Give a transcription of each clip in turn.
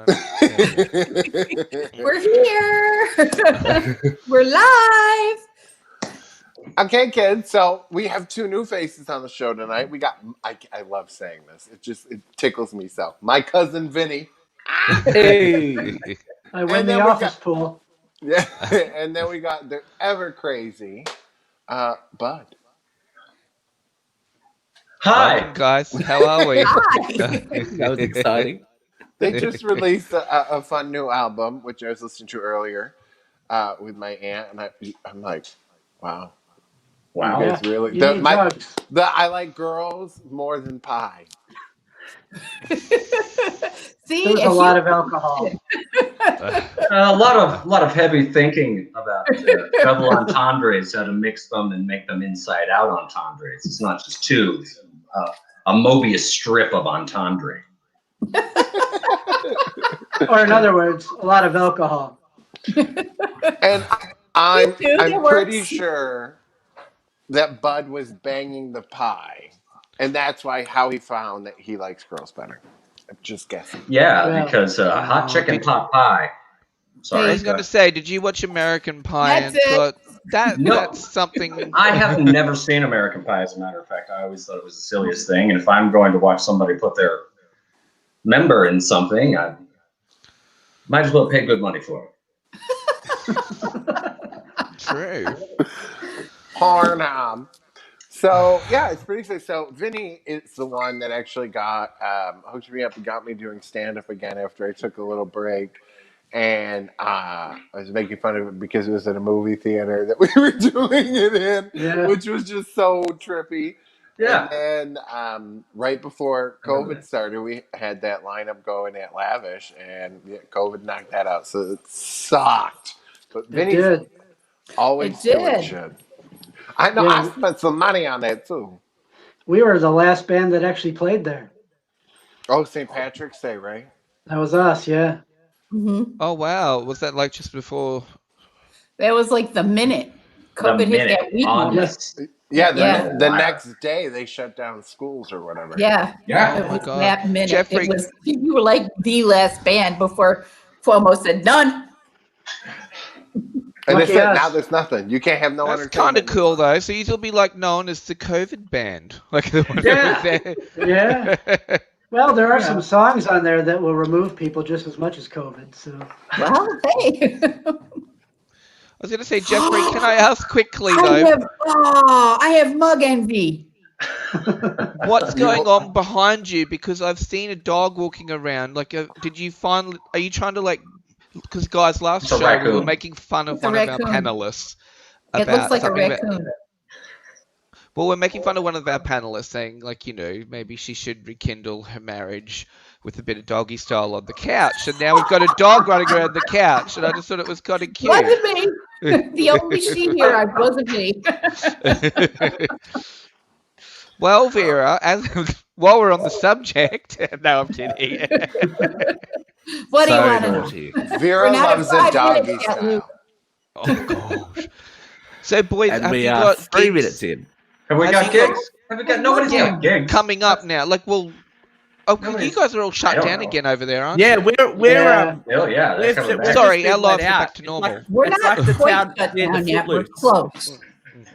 We're here. We're live. Okay, kids. So we have two new faces on the show tonight. We got. I love saying this. It tickles me so. My cousin Vinny. Hey, I win the office pool. Yeah, and then we got the ever crazy Bud. hi. Welcome, guys. How are we? Hi. That was exciting. They just released a fun new album, which I was listening to earlier with my aunt, and I'm like, wow. Wow. You guys really? You need drugs. I like girls more than pie. See, There's a lot of alcohol. A lot of heavy thinking about double entendres, how to mix them and make them inside out entendres. It's not just two. It's, a Mobius strip of entendre. Or in other words, a lot of alcohol. And I'm It pretty works. sure that Bud was banging the pie, and that's how he found that he likes girls better. I'm just guessing. Yeah, because hot chicken pot pie. Sorry. I was going to say, did you watch American Pie That's and it. thought No. that's something? I have never seen American Pie, as a matter of fact. I always thought it was the silliest thing. And if I'm going to watch somebody put their member in something, I might as well pay good money for it. True. Pornhub. So yeah, it's pretty sick. So Vinny is the one that actually got hooked me up and got me doing stand up again after I took a little break. And I was making fun of it because it was at a movie theater that we were doing it in, which was just so trippy. Yeah. And then right before COVID started, we had that lineup going at Lavish, and COVID knocked that out. So it sucked. But Vinny's always doing shit. I know. Yeah. I spent some money on that too. We were the last band that actually played there. Oh, St. Patrick's Day, right? That was us, yeah. Mm-hmm. Oh, wow. Was that like just before? That was like the minute COVID hit that week. Yeah, the next day they shut down schools or whatever. Yeah. Yeah. It was God. that minute. Jeffrey- You were like the last band before Cuomo said done. And they Lucky said us. now there's nothing. You can't have no That's entertainment. kind of cool, though. So you'll be like known as the COVID band. Like the one Yeah. Well, there are some songs on there that will remove people just as much as COVID. So. Well, hey. I was going to say, Jeffrey, can I ask quickly, though? I have mug envy. What's going on behind you? Because I've seen a dog walking around. Like, are you trying to like? Because guys, last show we were making fun of one of our panelists. It looks like a raccoon. Well, we're making fun of one of our panelists, saying like, maybe she should rekindle her marriage with a bit of doggy style on the couch. And now we've got a dog running around the couch, and I just thought it was kind of cute. Wasn't me. The only she here wasn't me. Well, Vera, while we're on the subject, no, I'm kidding. What do you want to know? Vera loves a doggy style. Oh gosh. So, boys, And have we you are got 3 gigs? minutes in. Have we got gigs? Have we got nobody's got gigs coming up now? Like, well, you guys are all shut down again over there, aren't you? Yeah, we're sorry, our lives are back to normal. We're not quite shut down yet. We're close.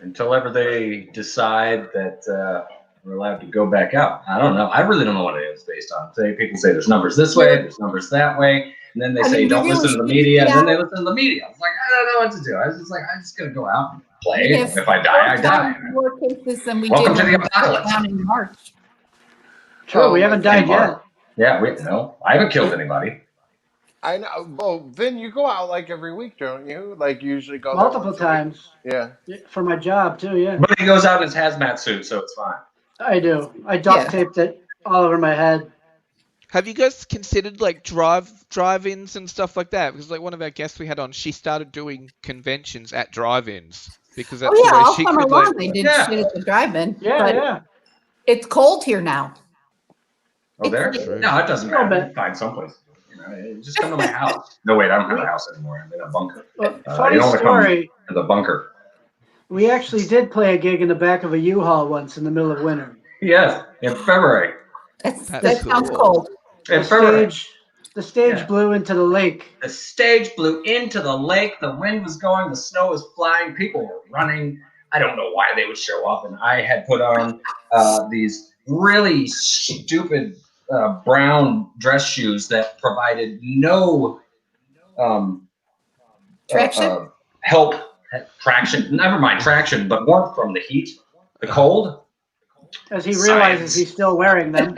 Until ever they decide that we're allowed to go back out. I don't know. I really don't know what it is based on. People say there's numbers this way, there's numbers that way, and then they say don't listen to the media, and then they listen to the media. I was like, I don't know what to do. I was just like, I'm just gonna go out and play. If I die, I die. More cases than we Welcome did to the apocalypse. down in March. Sure, we haven't died yet. Yeah, I haven't killed anybody. I know. Well, Vin, you go out like every week, don't you? Like usually go multiple times. Yeah. For my job too, yeah. But he goes out in his hazmat suit, so it's fine. I do. I duct taped it all over my head. Have you guys considered like drive-ins and stuff like that? Because like one of our guests we had on, she started doing conventions at drive-ins because that's the way all she summer could. long they did shit at the drive-in. Yeah. It's cold here now. Oh, there? No, it doesn't matter. You can find someplace. Just come to my house. No, wait, I don't have a house anymore. I'm in a bunker. Funny story. In the bunker. We actually did play a gig in the back of a U-Haul once in the middle of winter. Yes, in February. That sounds cold. In February. The stage blew into the lake. The stage blew into the lake. The wind was going. The snow was flying. People were running. I don't know why they would show up. And I had put on these really stupid brown dress shoes that provided no Traction? help, traction. Never mind traction, but warmth from the heat, the cold. As he realizes he's still wearing them.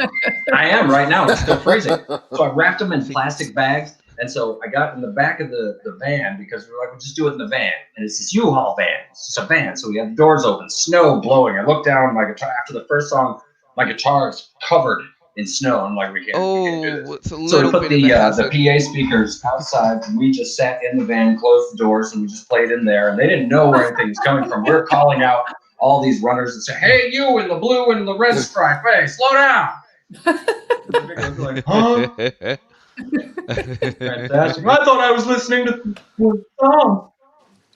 I am right now. It's still freezing. So I wrapped them in plastic bags. And so I got in the back of the van because we were like, we'll just do it in the van. And it's this U-Haul van. It's just a van. So we had the doors open, snow blowing. I looked down my guitar after the first song. My guitar is covered in snow. I'm like, we can't do this. It's a So we little put bit the PA speakers outside, and we just sat in the van, closed the doors, and we just played in there. And they didn't know where anything was coming from. We were calling out all these runners and say, "Hey, you in the blue and the red stripe, hey, slow down!" Like, huh? Fantastic. I thought I was listening to the song.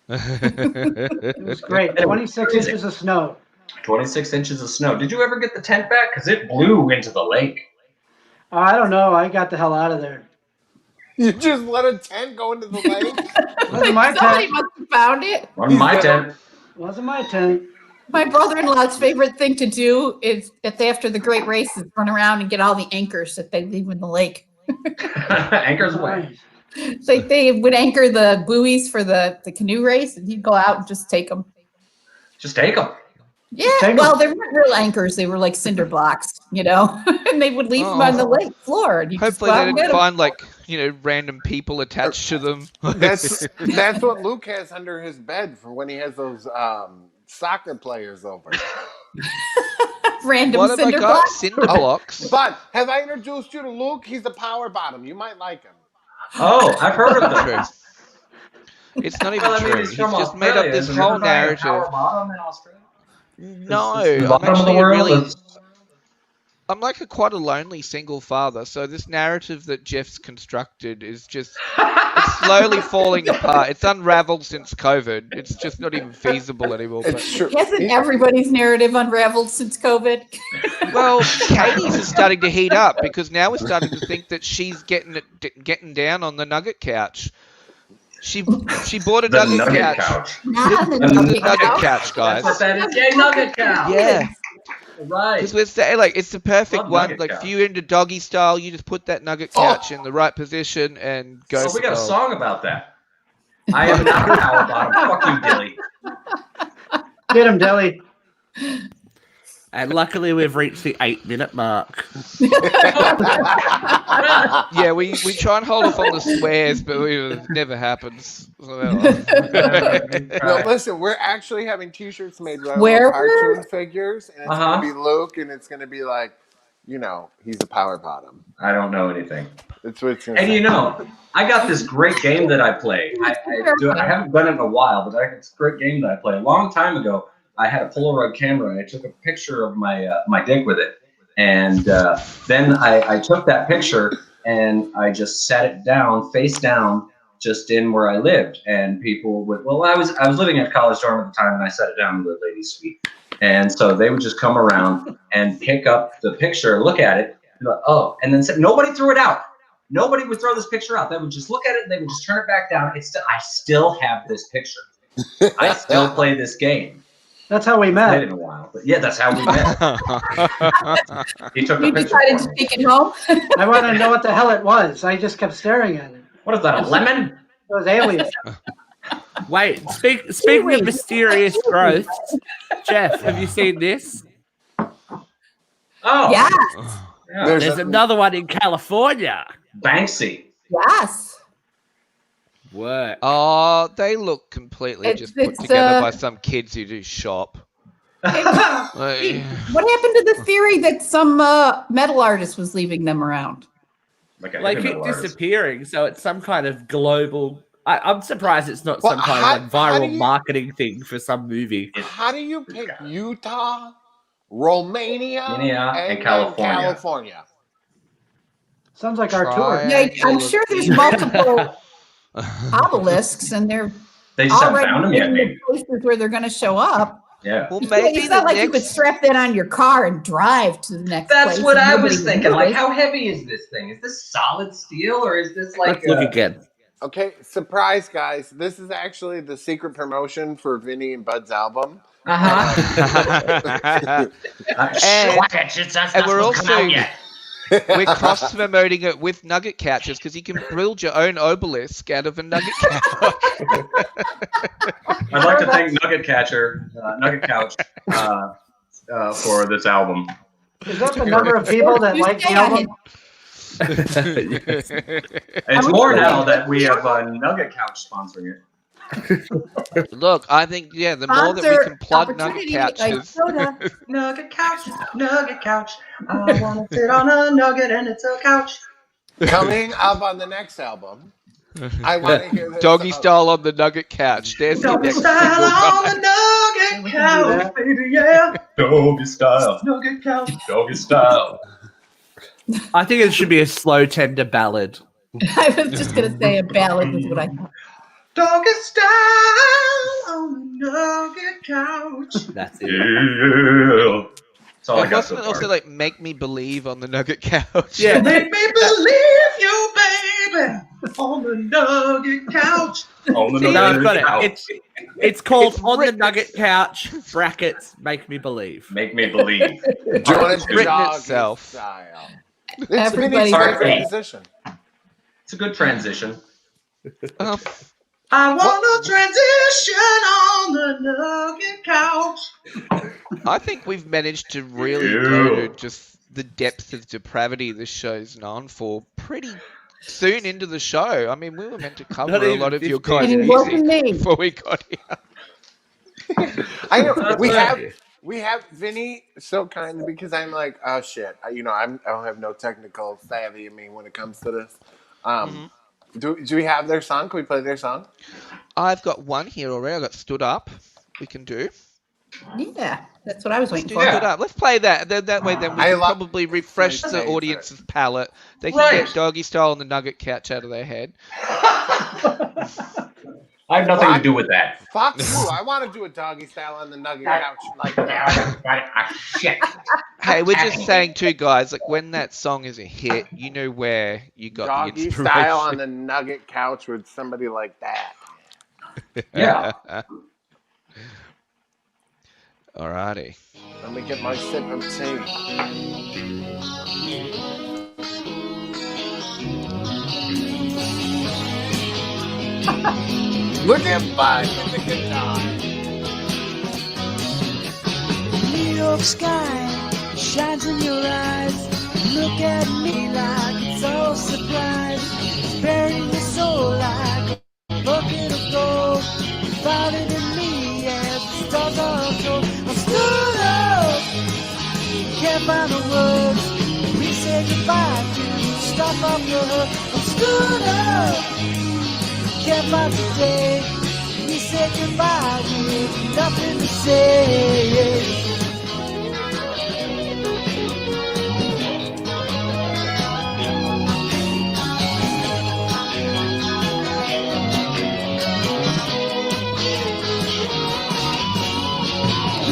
It was great. 26 inches of snow. 26 inches of snow. Did you ever get the tent back? Because it blew into the lake. I don't know. I got the hell out of there. You just let a tent go into the lake? Wasn't my Somebody tent. must have found it. On my tent. Wasn't my tent. My brother-in-law's favorite thing to do is after the great races, run around and get all the anchors that they leave in the lake. Anchors away. It's like they would anchor the buoys for the canoe race, and he'd go out and just take them. Just take them. Yeah, Take well, 'em. they weren't real anchors; they were like cinder blocks, and they would leave them on the lake floor. And you just Hopefully go out they and didn't get 'em. find random people attached to them. That's what Luke has under his bed for when he has those soccer players over. Random What have I cinder got? blocks. Cinder blocks. But have I introduced you to Luke? He's the power bottom. You might like him. Oh, I've heard of them. True. It's not even Well, I mean, true. he's He's from just made up Australia. this Is whole everybody a narrative. power bottom in Australia? No, It's the I'm bottom of the actually world. I'm like quite a lonely single father, so this narrative that Jeff's constructed is just it's slowly falling apart. It's unraveled since COVID. It's just not even feasible anymore. It's true. Hasn't everybody's narrative unraveled since COVID? Well, Katie's is starting to heat up because now we're starting to think that she's getting down on the nugget couch. She bought a The nugget nugget couch. Not the The nugget nugget couch. couch, guys. That's what that is. Yeah, nugget cow. Yeah. Right. Because we're saying, it's the perfect Love one. nugget Like, couch. if you're into doggy style, you just put that nugget couch in the right position and go So for we got a gold. song about that. I am not a power bottom. Fuck you, Dilly. Get him, Deli. And luckily, we've reached the 8-minute mark. Yeah, we try and hold off on the swears, but it never happens. No, listen, we're actually having T-shirts made with our Where? cartoon figures, and it's Uh-huh. going to be Luke, and it's going to be like, he's a power bottom. I don't know anything. That's what it's going to And say. I got this great game that I play. I haven't done it in a while, but I got this great game that I play. A long time ago, I had a Polaroid camera, and I took a picture of my dick with it. And then I took that picture, and I just sat it down, face down, just in where I lived. And people would, I was living in a college dorm at the time, and I sat it down in the ladies' suite. And so they would just come around and pick up the picture, look at it, and be like, oh, and then say, nobody threw it out. Nobody would throw this picture out. They would just look at it, and they would just turn it back down. I still have this picture. I still play this game. That's how we Played it met. in a while, but yeah, that's how we met. He took the You picture decided for to me. take it home? I wanted to know what the hell it was. I just kept staring at it. What is that, a lemon? It was aliens. Wait, speaking of mysterious growths, Jeff, have you seen this? Oh, Yes. yeah. There's another one in California. Banksy. Yes. Work. Oh, they look completely It's- just put it's, together by some kids who do shop. Like, What happened to the theory that some metal artist was leaving them around? Like, Like it disappearing, so it's some kind of global. I'm surprised it's not Well, some kind how- of like how do viral you- marketing thing for some movie. How do you pick Utah, Romania, and then California? Sounds like our tour. Yeah, I'm sure there's multiple obelisks, and they're They just haven't already found them yet, in maybe. the places where they're going to show up. Yeah. Well, maybe It's not the like you could next. strap that on your car and drive to the next place. That's what and I nobody was would thinking. Like, notice. how heavy is this thing? Is this solid steel or is this like? Let's look again. Okay, surprise, guys. This is actually the secret promotion for Vinny and Bud's album. Uh-huh. And we're also we're cross promoting it with nugget couches because you can build your own obelisk out of a nugget couch. I'd like to thank Nugget Couch, for this album. Is that the number of people that You like the stay on album? Yes. It's more now that we have Nugget Couch sponsoring it. Look, I think the more that we can plug nugget couches. Nugget Couch. I want to sit on a nugget and it's a couch. Coming up on the next album, I want to hear this Doggy song. style on the nugget couch. There's the Doggy next style single. on the nugget couch, baby, yeah. Doggy style. Nugget couch. Doggy style. I think it should be a slow, tender ballad. I was just going to say a ballad is what I thought. Doggy style on the nugget couch. That's it. Yeah. That's all I And got so wasn't it far. also like Make Me Believe on the nugget couch? Yeah. Make me believe you, baby, on the nugget couch. On the No, I've got couch. it. It's called It's On the written- Nugget Couch, brackets, Make Me Believe. Make me believe. Doing it written doggy itself. style. Everybody- Vinny's great transition. It's a good transition. Oh, I want to transition on the nugget couch. I think we've managed to really go to just the depth of depravity this show's known for pretty soon into the show. I mean, we were meant to cover Not a even lot of your 15. guys' And it wasn't music me. before we got here. I know we right. have Vinny so kind because I'm like, oh shit, I don't have no technical savvy in me when it comes to this. Do we have their song? Can we play their song? I've got one here already. I got Stood Up. We can do. Yeah, that's what I was waiting Do for. Stood Up. Let's play that. That way, then we I can love- probably refresh my the favorite. audience's palate. They can Right. get Doggy Style on the nugget couch out of their head. I have nothing to do with that. Fuck you! I want to do a doggy style on the nugget couch like that. Shit. Hey, we're just saying too, guys. Like when that song is a hit, you know where you got the Doggy inspiration. style on the nugget couch with somebody like that. Yeah. Alrighty. Let me get my sip of tea. Look at Bud with the guitar. New York sky shines in your eyes. Look at me like it's all surprise. Burying your soul like a bucket of gold. Found it in me as the stars are told. I'm stood up, can't find the words. We say goodbye to stop off the hook. I'm stood up, can't find the day. We say goodbye with nothing to say.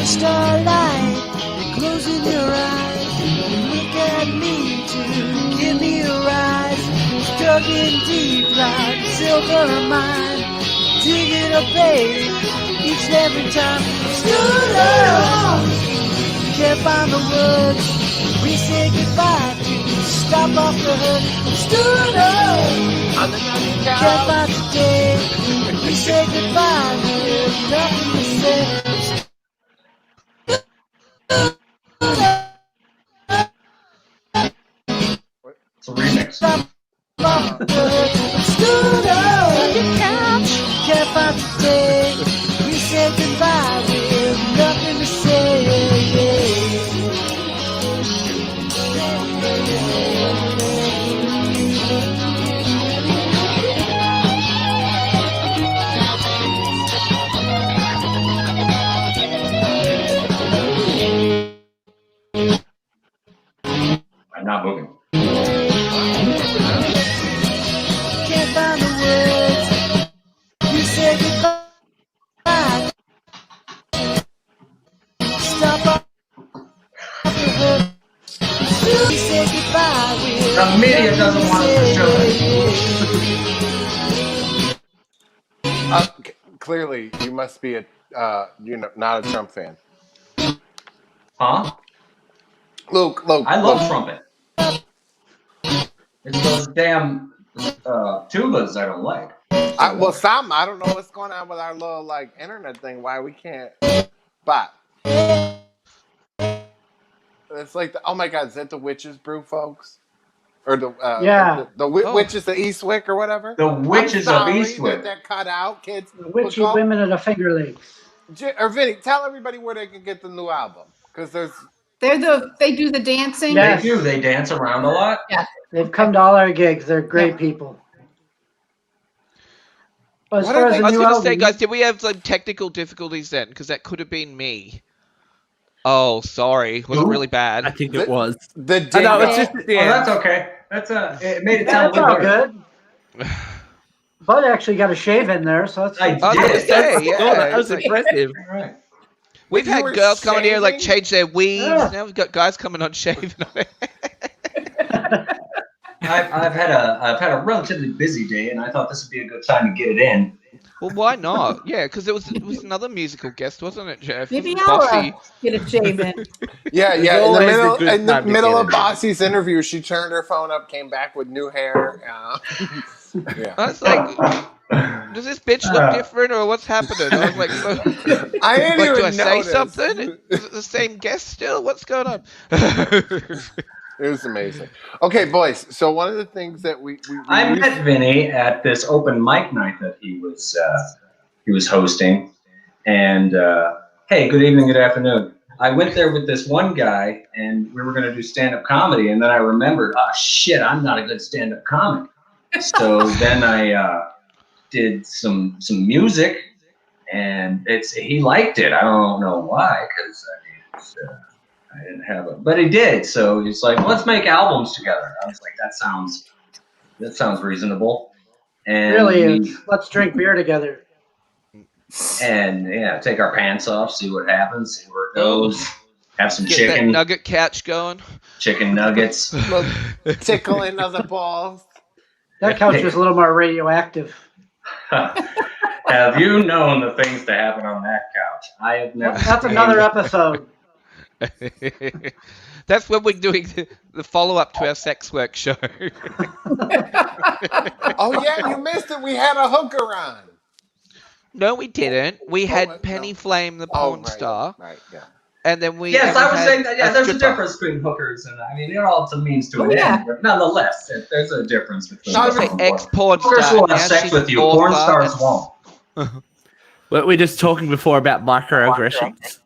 Starlight, closing your eyes. Look at me to give me a rise. Stuck in deep like a silver mine. Dig it up, babe, each and every time. Stood up, can't find the words. We say goodbye to stop off the hook. Stood up, On the nugget can't couch. find the day. We say goodbye with nothing to say. It's a remix. Stood up, can't find the day. We say goodbye with nothing to say. I'm not moving. Can't find the words. We say goodbye. The media doesn't want us to show it. Clearly, you must be not a Trump fan. Huh? Luke, I love trumpet. It's those damn tubas I don't like. I don't know what's going on with our little internet thing. Why we can't? But it's like oh my God, is that the Witches Brew, folks? Or the Witches of Eastwick or whatever? The Witches of Eastwick. That cut out, kids. The witchy women of the Finger Lakes. Or Vinny, tell everybody where they can get the new album because they do the dancing. Yes. They do. They dance around a lot. Yeah. They've come to all our gigs. They're great people. But as far as the I was new going to album, say, guys, did we have some technical difficulties then? Because that could have been me. Oh, sorry. Was it really bad? I think it was. The No, it's just at the end. That's okay. It made it sound that's a all little good. Bud actually got a shave in there, so that's I I was going to did. say, yeah. Oh, that was impressive. All right. We've You had were girls coming here shaving? change their weaves. Yeah. Now we've got guys coming on shaving. I've had a relatively busy day, and I thought this would be a good time to get it in. Well, why not? Yeah, because it was another musical guest, wasn't it, Jeff? Maybe Wasn't I'll Bossy? get a shave in. Yeah. always a In good the time to middle get of it. Bossy's interview, she turned her phone up, came back with new hair. Yeah. I was like, does this bitch look different or what's happening? I was like, I didn't even do I say notice. something? Is it the same guest still? What's going on? It was amazing. Okay, boys. So one of the things that we I met Vinny at this open mic night that he was hosting, and hey, good evening, good afternoon. I went there with this one guy, and we were going to do stand-up comedy, and then I remembered, oh shit, I'm not a good stand-up comic. So then I did some music, and he liked it. I don't know why, because I didn't have it, but he did. So he's like, let's make albums together. I was like, that sounds reasonable. And really, let's drink beer together. And yeah, take our pants off, see what happens, see where it goes. Have some Get chicken, that nugget couch going. chicken nuggets. tickling of the balls. That couch was a little more radioactive. Have you known the things that happen on that couch? I have never. That's another episode. That's when we're doing the follow-up to our sex work show. Oh yeah, you missed it. We had a hooker on. No, we didn't. We had no. Penny Flame, the porn star, Right. Yeah. and then we. Yes, I was had saying that. Yeah, there's a stripper. difference between hookers and they're all to means to Oh, an yeah. end. But nonetheless, there's a difference between. She was hooker an and porn. ex-porn Hookers star. will Now have sex she's with you. an Porn author stars and- won't. We're just talking before about microaggressions.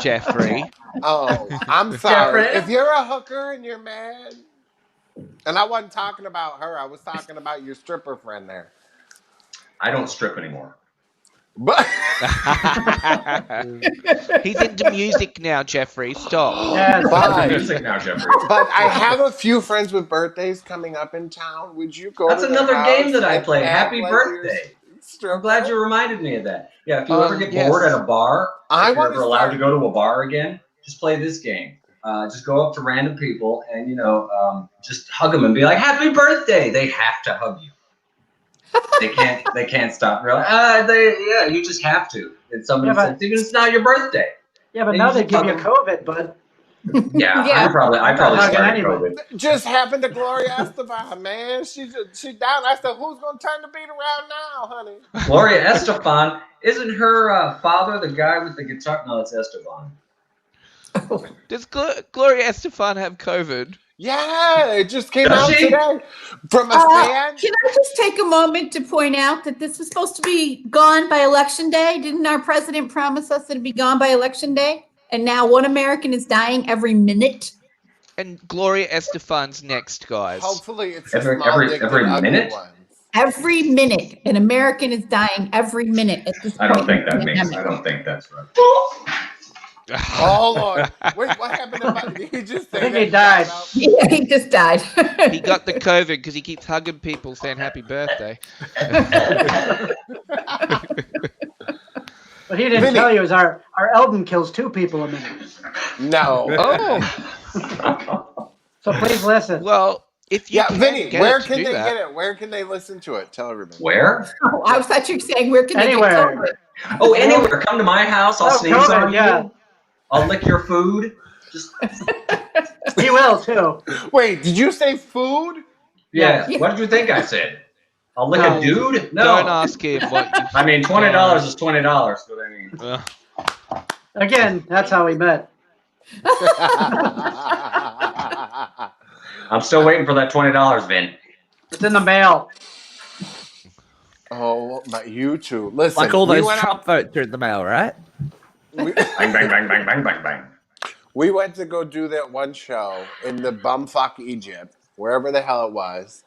Jeffrey. Oh, I'm sorry. Jeffrey? If you're a hooker and you're mad, and I wasn't talking about her, I was talking about your stripper friend there. I don't strip anymore. But He's into music now, Jeffrey. Stop. Yes. Bye. Music now, Jeffrey. But I have a few friends with birthdays coming up in town. Would you go? That's to their another house game that I and play. act Happy like you're birthday. stripper? I'm glad you reminded me of that. Yeah, if you ever get Yes. bored at a bar, I if you're wanna ever allowed start- to go to a bar again, just play this game. Just go up to random people and just hug them and be like, "Happy birthday!" They have to hug you. They can't stop. They're like, you just have to. And somebody Yeah, but- says, even if it's not your birthday. Yeah, but They now they just give you hug 'em. COVID, bud. Yeah, Yeah. I probably Hugging started anybody. COVID. Just happened to Gloria Estefan, man. She died. I said, "Who's gonna turn the beat around now, honey?" Gloria Estefan, isn't her father the guy with the guitar? No, it's Esteban. Does Gloria Estefan have COVID? Yeah, it just came Does out she? today from a fan. Can I just take a moment to point out that this was supposed to be gone by Election Day? Didn't our president promise us it'd be gone by Election Day? And now one American is dying every minute. And Gloria Estefan's next, guys. Hopefully, it's Every- the small every- dick every and ugly minute? ones. Every minute, an American is dying every minute at this I point. don't think in that the means. I pandemic. don't think that's right. Oh Lord! Wait, what happened to my? Did he just say I think that he died. out? Yeah, he just died. He got the COVID because he keeps hugging people saying happy birthday. What he didn't Vinny. tell you is our Eldon kills 2 people a minute. No. Oh, So please listen. Well, if you Yeah, can Vinny, get where it to can do they that. get it? Where can they listen to it? Tell everybody. Where? Oh, I thought you were saying, where can they get Anywhere. COVID? Oh, anywhere. Come to my house. I'll Oh, sneeze COVID, on yeah. you. I'll lick your food. Just He will too. Wait, did you say food? yeah. Yeah. What did you think I said? I'll lick No. a dude? No. Don't ask him what you. I mean, $20 is $20. But I mean, Again, that's how we met. I'm still waiting for that $20, Vin. It's in the mail. Oh, my, you two. Listen, Like all we those went Trump votes are in the mail, right? we, Bang, bang, bang, bang, bang, bang, bang. we went to go do that one show in the bumfuck Egypt, wherever the hell it was.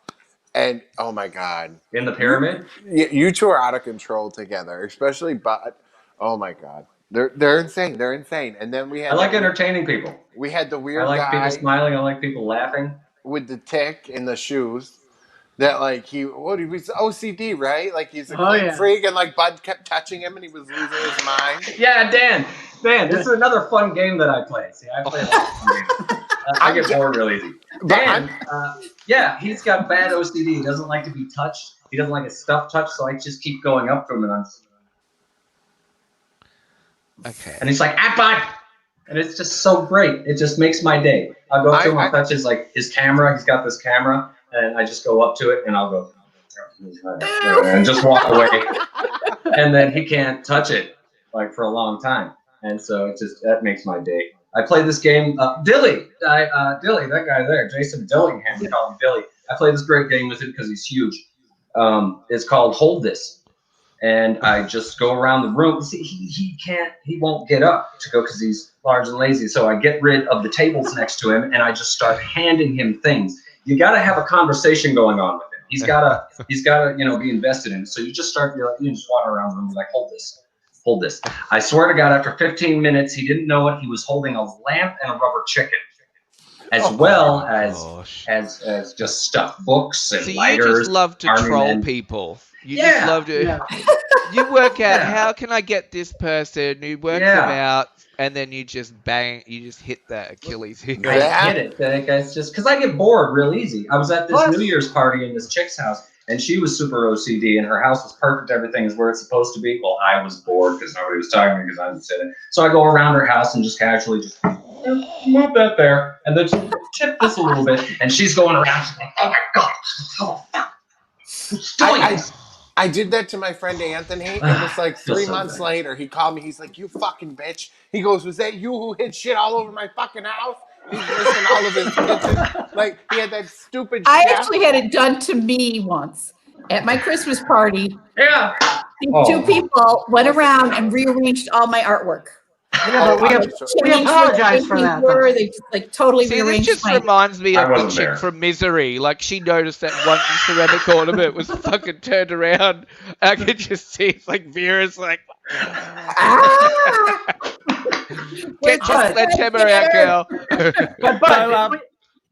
And, oh my God. In the pyramid? You two are out of control together, especially, but, oh my God. They're insane. They're insane. And then we had I like entertaining people. we had the I weird like people guy smiling. I like people laughing. with the tick in the shoes. That like he was OCD, right? Like he's a Oh, clean yeah. freak, and like Bud kept touching him, and he was losing his mind. Yeah, Dan, this is another fun game that I play. See, I play a lot of fun games. I get bored real easy. Dan, yeah, he's got bad OCD. He doesn't like to be touched. He doesn't like his stuff touched, so I just keep going up to him, Okay. and he's like, Bud! And it's just so great. It just makes my day. I'll go up to him, I'll touch his camera. He's got this camera, and I just go up to it, and I'll go, and just walk away. And then he can't touch it, like, for a long time. And so that makes my day. I play this game, Dilly, that guy there, Jason Dillingham, we call him Dilly. I play this great game with him because he's huge. It's called Hold This. And I just go around the room. See, he won't get up to go because he's large and lazy. So I get rid of the tables next to him, and I just start handing him things. You got to have a conversation going on with him. He's gotta, be invested in it. So you just start, you just wander around the room and be like, hold this. I swear to God, after 15 minutes, he didn't know it. He was holding a lamp and a rubber chicken, as well as just stuffed books and lighters. You just love to troll people. You just love to. Yeah. You work out how can I get this person. You work them out, and then you just hit that Achilles heel. I get it. It's just because I get bored real easy. I was at this New Year's party in this chick's house, and she was super OCD, and her house was perfect. Everything is where it's supposed to be. Well, I was bored because nobody was talking to me because I was sitting. So I go around her house and just casually just move that there, and then just tip this a little bit, and she's going around. She's like, oh my God, oh fuck, who's doing this? I did that to my friend Anthony. It was like 3 months later. He called me. He's like, you fucking bitch. He goes, was that you who hid shit all over my fucking house? He's listing all of his kitchen. Like, he had that stupid I chef. actually had it done to me once at my Christmas party. Yeah. These two people went around and rearranged all my artwork. Yeah, but we apologize for that. They just like totally See, this rearranged just my. reminds me of the wasn't chick there. from Misery. Like, she noticed that one ceramic ornament was fucking turned around. I could just see it's like Vera's like, get your sledgehammer out, girl. But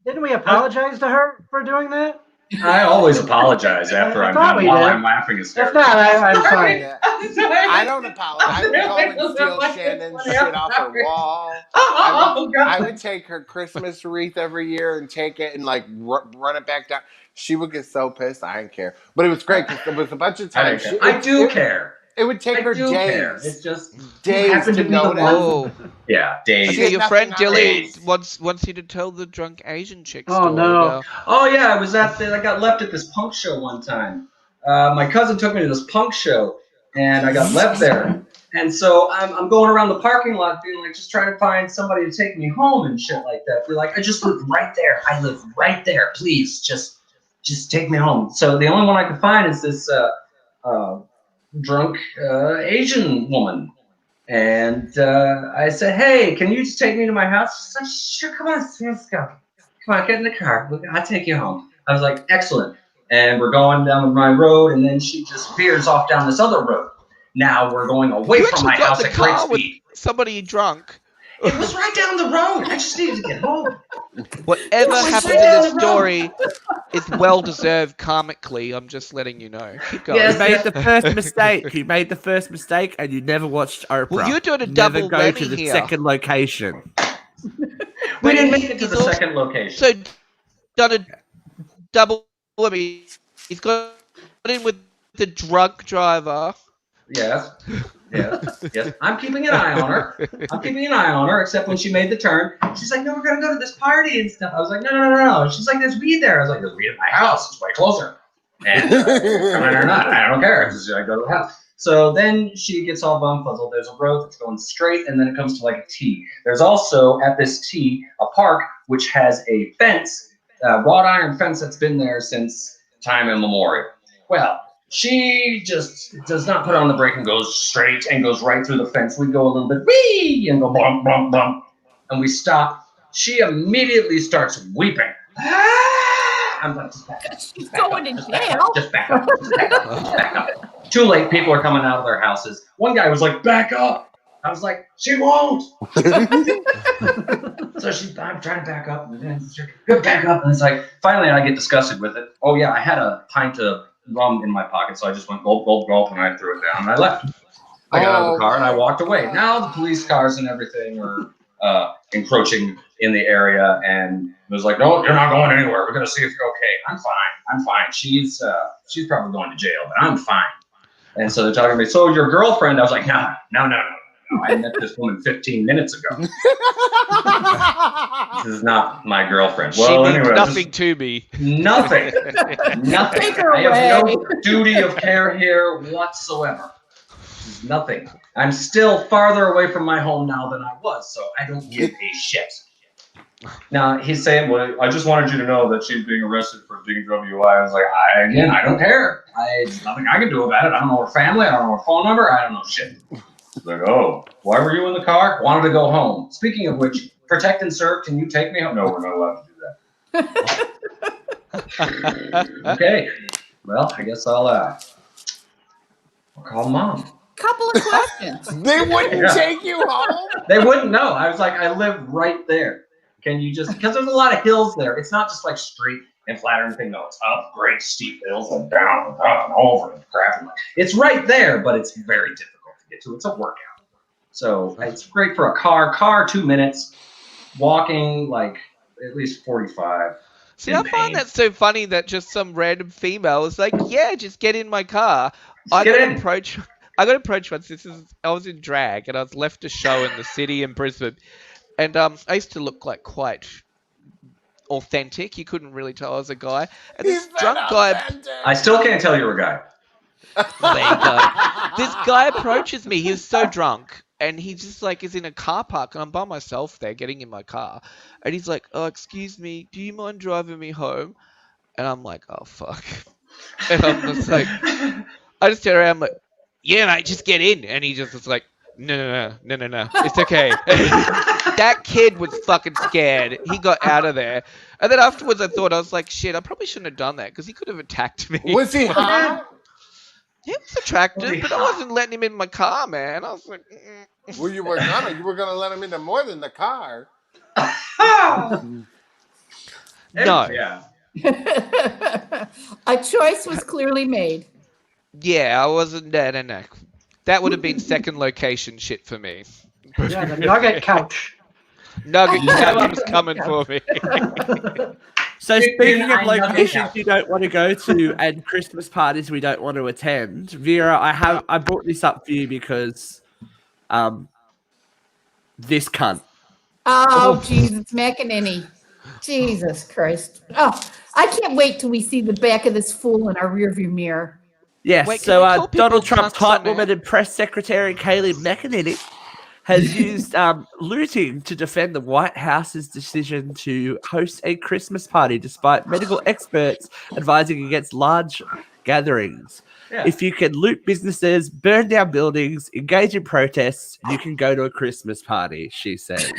didn't we apologize to her for doing that? I always apologize after I'm done while I'm laughing If hysterically. not, I'm sorry. Yeah. I don't apologize. I would go and steal Shannon's shit off her wall. I would take her Christmas wreath every year and take it and like run it back down. She would get so pissed. I didn't care. But it was great because there was a bunch of times. I do care. It would take her days. Care. It's just days happened to be the notice. one. Oh, Yeah, days. okay, your friend nothing Dilly else. wants you to tell the drunk Asian chick Oh, story. no. Now. Oh yeah, I got left at this punk show one time. My cousin took me to this punk show, and I got left there. And so I'm going around the parking lot, being like, just trying to find somebody to take me home and shit like that. Be like, I just live right there. I live right there. Please, just take me home. So the only one I could find is this drunk Asian woman. And I said, hey, can you just take me to my house? She said, sure, come on, let's go. Come on, get in the car. I'll take you home. I was like, excellent. And we're going down my road, and then she just veers off down this other road. Now we're going away from my house at great speed. Somebody drunk. It was right down the road. I just needed to get home. Whatever happened to this story is well deserved karmically. I'm just letting you know. Keep going. Yes. You made the first mistake. You made the first mistake, and you never watched Oprah. Well, you're doing a Never double go whammy to the here. second location. We didn't make it to the second location. So done a double whammy. He's got in with the drunk driver. Yes. I'm keeping an eye on her. Except when she made the turn, she's like, "No, we're gonna go to this party and stuff." I was like, "No." She's like, "There's weed there." I was like, "There's weed at my house. It's way closer." And come in or not, I don't care. Just I go to the house. So then she gets all bumfuzzled. There's a road that's going straight, and then it comes to like a T. There's also at this T a park which has a fence, wrought iron fence that's been there since time immemorial. Well, she just does not put on the brake and goes straight and goes right through the fence. We go a little bit, wee, and go bump, bump, bump. And we stop. She immediately starts weeping. I'm like, just back up. She's going to jail. Just back up. Too late. People are coming out of their houses. One guy was like, back up. I was like, she won't. So I'm trying to back up. And then back up. And it's like, finally I get disgusted with it. Oh, yeah, I had a pint of rum in my pocket, so I just went gulp, gulp, gulp, and I threw it down and I left. I got out of the car and I walked away. Now the police cars and everything are encroaching in the area, and it was like, "No, you're not going anywhere. We're gonna see if you're okay." I'm fine. She's probably going to jail, but I'm fine. And so they're talking to me. So your girlfriend? I was like, no. I met this woman 15 minutes ago. This is not my girlfriend. Well, she means anyway, nothing to me. Nothing. Take her I have away. no duty of care here whatsoever. Nothing. I'm still farther away from my home now than I was, so I don't give a shit. Now, he's saying, well, I just wanted you to know that she's being arrested for DWI. I was like, I don't care. There's nothing I can do about it. I don't know her family. I don't know her phone number. I don't know shit. He's like, oh, why were you in the car? Wanted to go home. Speaking of which, protect and serve, can you take me home? No, we're not allowed to do that. Okay. Well, I guess I'll call Mom. Couple of questions. They wouldn't take you home? They wouldn't know. I was like, I live right there. Can you just, because there's a lot of hills there. It's not just like straight and flat or anything. No, it's up great steep hills and down and up and over and crap. It's right there, but it's very difficult to get to. It's a workout. So it's great for a car 2 minutes, walking like at least 45. See, I find that so funny that just some random female is like, yeah, just get in my car. I got approached once. I was in drag and I was left a show in the city in Brisbane. And I used to look like quite authentic. You couldn't really tell I was a guy. And this drunk guy... I still can't tell you're a guy. There you go. This guy approaches me. He was so drunk. And he just like is in a car park. And I'm by myself there getting in my car. And he's like, oh, excuse me. Do you mind driving me home? And I'm like, oh, fuck. And I'm just like... I just turn around. I'm like, yeah, mate, just get in. And he just was like, no. It's okay. That kid was fucking scared. He got out of there. And then afterwards I was like, shit, I probably shouldn't have done that because he could have attacked me. Was he hot? He was attractive, but I wasn't letting him in my car, man. I was like, Well, you were gonna let him into more than the car. No. Yeah. A choice was clearly made. Yeah, I wasn't there. No. That would have been second location shit for me. Yeah, the nugget couch. Nugget couch was coming for me. So speaking of locations you don't want to go to and Christmas parties we don't want to attend, Vera, I brought this up for you because this cunt. Oh, Jesus, McEnany. Jesus Christ. Oh, I can't wait till we see the back of this fool in our rearview mirror. Yes, Wait, so Donald Trump's cunts on hype woman and press secretary Kayleigh McEnany has used looting to defend the White House's decision to host a Christmas party, despite medical experts advising against large gatherings. Yeah. If you can loot businesses, burn down buildings, engage in protests, you can go to a Christmas party, she says.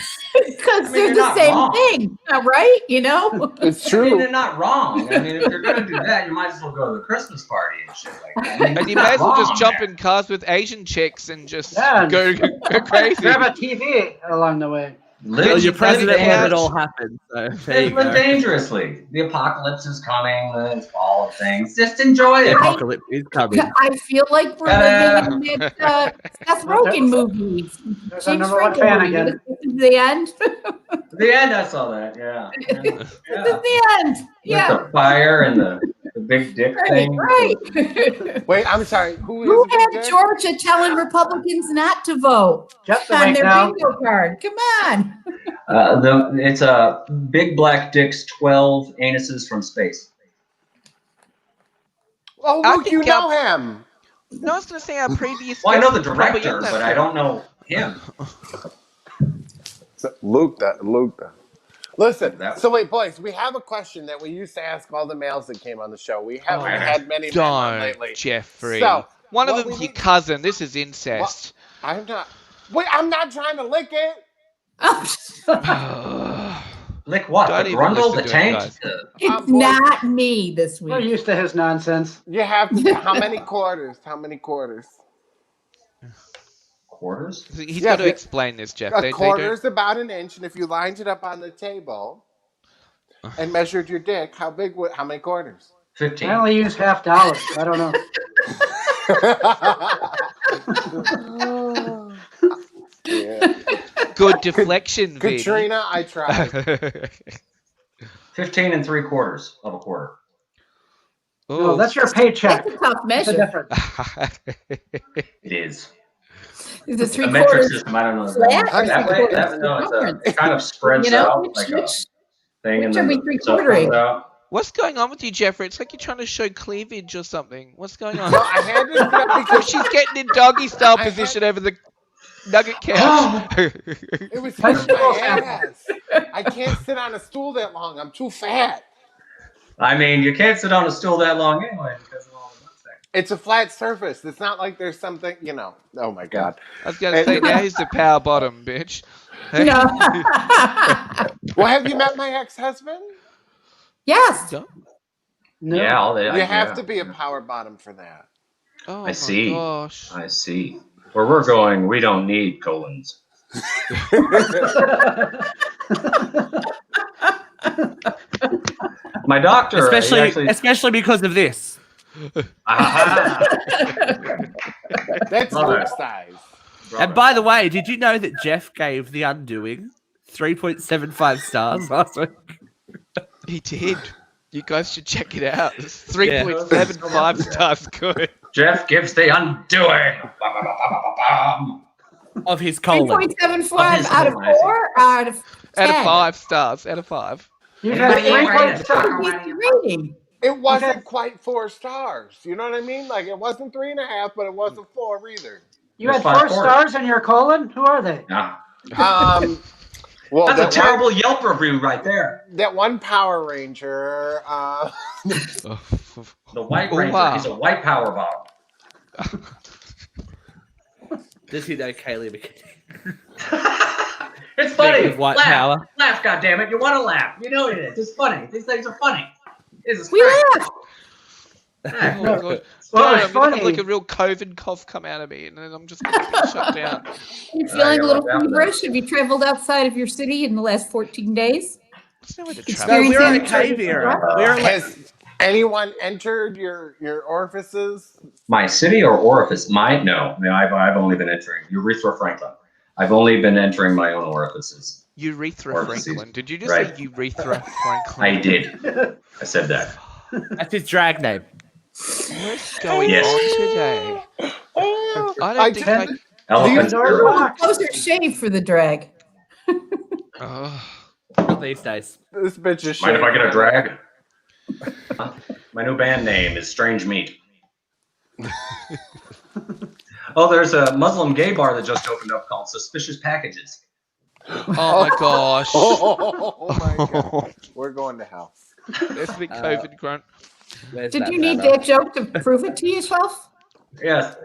Because they're the same thing, right? You know? It's I true. mean, they're not wrong. I mean, if you're going to do that, you might as well go to the Christmas party and shit like that. I mean, And you may as well just jump in cars with Asian chicks and just go crazy. Grab a TV along the way. Live, your president live let it dangerous- all happen. So there you live go. dangerously. The apocalypse is coming. The fall of things. Just enjoy The it. apocalypse is coming. I feel like we're living in that Seth Rogen movies. There's our James number one Franco fan movie. again. This is the end. The end, I saw that. Yeah. This is the end. With Yeah. the fire and the big dick Right, thing. right. Wait, I'm sorry. Who Who is the had big dick? Georgia telling Republicans not to vote Just on wait their now. bingo card? Come on. It's a big black dick's 12 anuses from space. Oh, I look, think you know him. No, I was going to say our previous. Well, I know the guest probably director, in that but I film. don't know him. Luke. Listen, That- so wait, boys, we have a question that we used to ask all the males that came on the show. We haven't had many men on Don't, lately. Jeffrey. So, One of what them's we your need- cousin. This is incest. I'm not. Wait, I'm not trying to lick it. Lick what? Don't The even grundle, listen the to it, tank? guys. It's boy. not me this We're week. used to his nonsense. You have to. How many quarters? How many quarters? Quarters? He's Yeah, got to the- explain this, Jeff. A They quarter don't. is about an inch, and if you lined it up on the table and measured your dick, how big? How many quarters? 15. I only use half dollars. I don't know. Yeah. Good deflection, Vin. Katrina, I tried. 15 and 3/4 of a quarter. No, that's your paycheck. That's a tough That's the measure. difference. It is. Is it The three metric quarters system, I don't know. flat or That way, three-quarters that, no, circumference? it kind of spreads You know, out like a thing, and which are then we the three-quartering? stuff comes out. What's going on with you, Jeffrey? It's like you're trying to show cleavage or something. What's going on? No, I had to sit up Oh, because she's getting in doggy style I had- position over the nugget couch. it was hitting my ass. I can't sit on a stool that long. I'm too fat. I mean, you can't sit on a stool that long anyway because of all the nuts there. It's a flat surface. It's not like there's something, Oh my god. I was going to say, now he's the power bottom, bitch. No. Well, have you met my ex-husband? Yes. No. Yeah, all the, You have to be a power bottom for that. Oh, I my see. gosh. I see. Where we're going, we don't need colons. My doctor, Especially, he actually, especially because of this. Ah, That's Love it. Luke's size. And by the way, did you know that Jeff gave The Undoing 3.75 stars last week? He did. You guys should check it out. It's 3.75 stars good. Jeff gives the undoing. Of his colon. 3.75 out of colon, I see. 4 or out of 10? Out of 5 stars. Out of 5. You've had Right. 3.7. Rating. It wasn't quite 4 stars. You know what I mean? Like, it wasn't 3.5, but it wasn't 4 either. You had There's 5 4 quarters. stars in your colon? Who are they? Yeah. Well, That's a that terrible Yelp review right there. that one Power Ranger. The White Oh, Ranger, wow. he's a white power bomb. Does he know Kaylee McKinney? It's funny. With white laugh, power. laugh, goddammit. You want to laugh. You know it is. It's funny. These things are funny. This is We great. laughed. Oh, my God. Well, God, it's I'm going to funny. have like a real COVID cough come out of me, and then I'm just going to be shut down. You're feeling a little got that feverish? Have you traveled outside of your city in the last 14 days? There's nowhere to No, travel. we're Experiencing okay, COVID? Vera. We're like, Has anyone entered your orifices? My city or orifice? No. I mean, I've only been entering Urethra Franklin. I've only been entering my own orifices. Urethra Orifices. Franklin. Did you just Right. say Urethra Franklin? I did. I said that. that's his drag name. What's going Yes. on today? I don't think did- Elephant. Pandora's box. Clothes are shaved for the drag. Oh, Not these days. This bitch is. Mind if I shaving. get a drag? My new band name is Strange Meat. Oh, there's a Muslim gay bar that just opened up called Suspicious Packages. oh my gosh. Oh my god. We're going to hell. That's the COVID grunt. Where's Did that you need banner? that joke to prove it to yourself? Yes.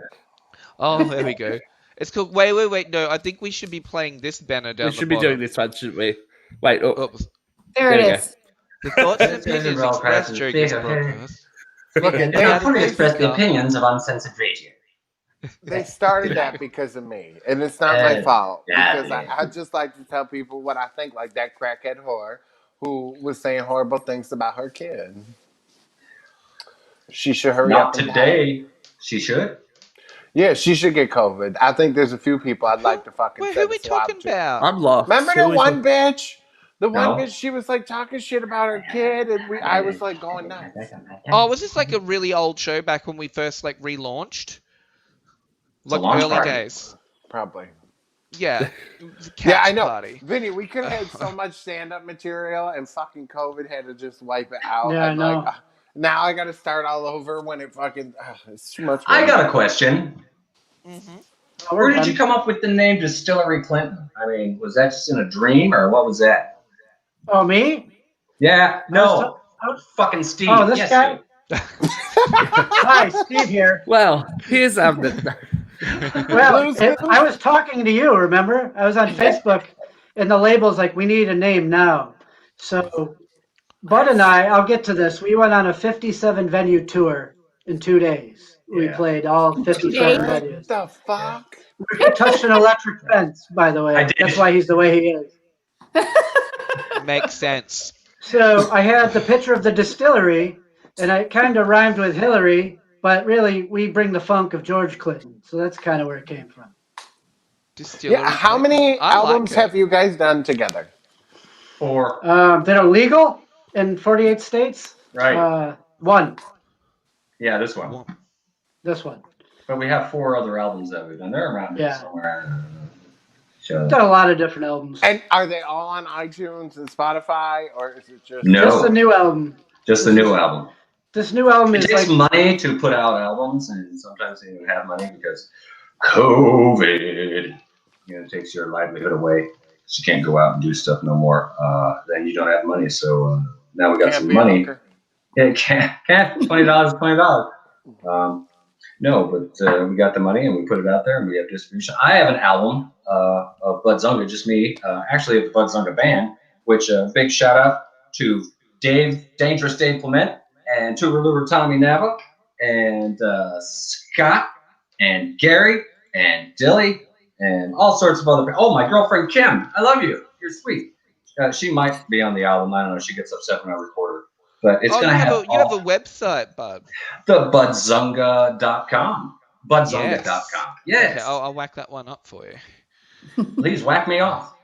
Oh, there we go. It's called. Wait. No, I think we should be playing this banner down We the should be bottom. doing this one, shouldn't we? Wait, oh, Oops. There There it you go. is. The thoughts and This is opinions all expressed present. during this Bigger. broadcast. Look at They are that. fully express the opinions of uncensored radio. They started that because of me, and it's not my fault. Because I just like to tell people what I think, like that crackhead whore who was saying horrible things about her kid. She should hurry Not up. And today. She should. Yeah, she should get COVID. I think there's a few people I'd like to fucking Who send are we a swab talking to. about? I'm lost. Remember Who the are we one talking- bitch? The one No. bitch, she was like talking shit about her kid, and I was like going nuts. Oh, was this like a really old show back when we first like relaunched? a Like launch early party. days. Probably. Yeah. The Yeah, I couch know. party. Vinny, we could have had so much stand-up material, and fucking COVID had to just wipe it out. Yeah, I I'm know. like, now I got to start all over when it fucking. It's too much. I work. got a question. Mm-hmm. Oh, Where we're did done. you come up with the name Distillery Clinton? I mean, was that just in a dream or what was that? Oh, me? Yeah, no. Fucking Steve. Oh, this yes, guy? Steve. Hi, Steve here. Well, here's Well, Blues I was talking to you, remember? I was on Facebook, and the label's like, we need a name now. So, Bud and I'll get to this. We went on a 57 venue tour in 2 days. We Yeah. played all 57 days? venues. What the fuck? He touched an electric fence, by the I way. did. That's why he's the way he is. Makes sense. So I had the picture of the distillery, and I kind of rhymed with Hillary, but really we bring the funk of George Clinton. So that's kind of where it came from. Distillery. Yeah, how many I like albums it. have you guys done together? Four. That are legal in 48 states. Right. One. Yeah, this one. This one. But we have 4 other albums that we've done. They're around here Yeah. somewhere. So, Done a lot of different albums. And are they all on iTunes and Spotify, or is it just No. Just the new album. just the new album. This new album It is takes like money to put out albums, and sometimes they don't have money because COVID, it takes your livelihood away. So you can't go out and do stuff no more. Then you don't have money. So now we got Can't some be a money. hooker? Yeah, can't. $20 is $20. No, but we got the money and we put it out there and we have distribution. I have an album of Bud Zunga, just me, actually of the Bud Zunga band, which big shout out to Dangerous Dave Clement, and Tuber Tommy Nava, and Scott, and Gary, and Dilly, and all sorts of other. Oh, my girlfriend Kim, I love you. You're sweet. She might be on the album. I don't know. She gets upset when I record her. But it's going to have you have a website, Bud. the budzunga.com. Budzunga.com. Yes. Okay, I'll whack that one up for you. Please whack me off.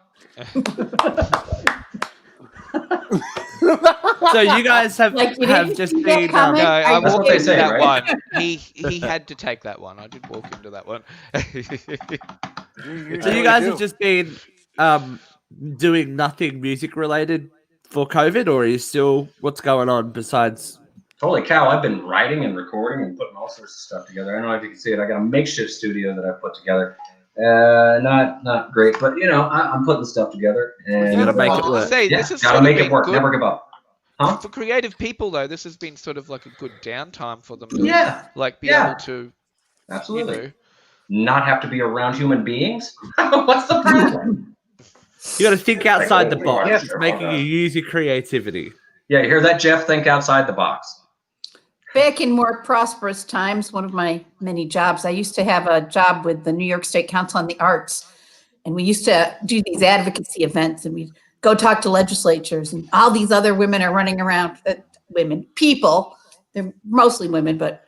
So you guys have Like you have didn't just see that been comment? No, I That's what walked they into say, that right? one. He had to take that one. I did walk into that one. So you guys have just been doing nothing music related for COVID, or are you still, what's going on besides? Holy cow, I've been writing and recording and putting all sorts of stuff together. I don't know if you can see it. I got a makeshift studio that I put together. Not great, but I'm putting stuff together. And You gotta make it work. Say, Yeah, this is gotta sort of make it been work. good. Never give up. Huh? For creative people, though, this has been sort of like a good downtime for them to Yeah, like be yeah. able to, absolutely. you know, Not have to be around human beings? What's the problem? You got to think outside the box. Yes. It's making you use your creativity. Yeah, you hear that, Jeff? Think outside the box. Back in more prosperous times, one of my many jobs, I used to have a job with the New York State Council on the Arts. And we used to do these advocacy events, and we'd go talk to legislatures, and all these other women are running around, people, they're mostly women, but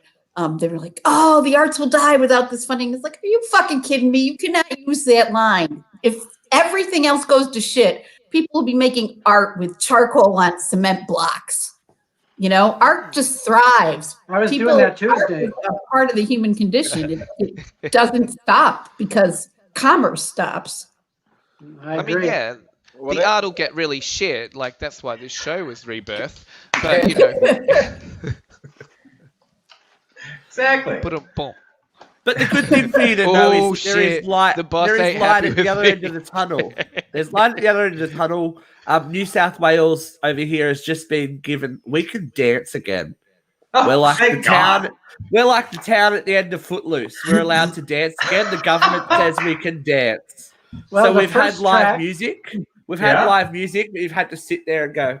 they were like, oh, the arts will die without this funding. It's like, are you fucking kidding me? You cannot use that line. If everything else goes to shit, people will be making art with charcoal on cement blocks. Art just thrives. I was doing that Tuesday. Art is a part of the human condition. It doesn't stop because commerce stops. I I agree. mean, yeah, Well, the art will get really shit. Like that's why this show was rebirth. But Exactly. boom. But the good thing for you to know Oh, is there is shit. light. The boss There is ain't light happy at with the other me. end of the tunnel. There's light at the other end of the tunnel. New South Wales over here has just been given. We can dance again. Oh, We're like the thank God. town. We're like the town at the end of Footloose. We're allowed to dance again. The government says we can dance. Well, So the we've had first live track- music. We've Yeah. had live music, but you've had to sit there and go.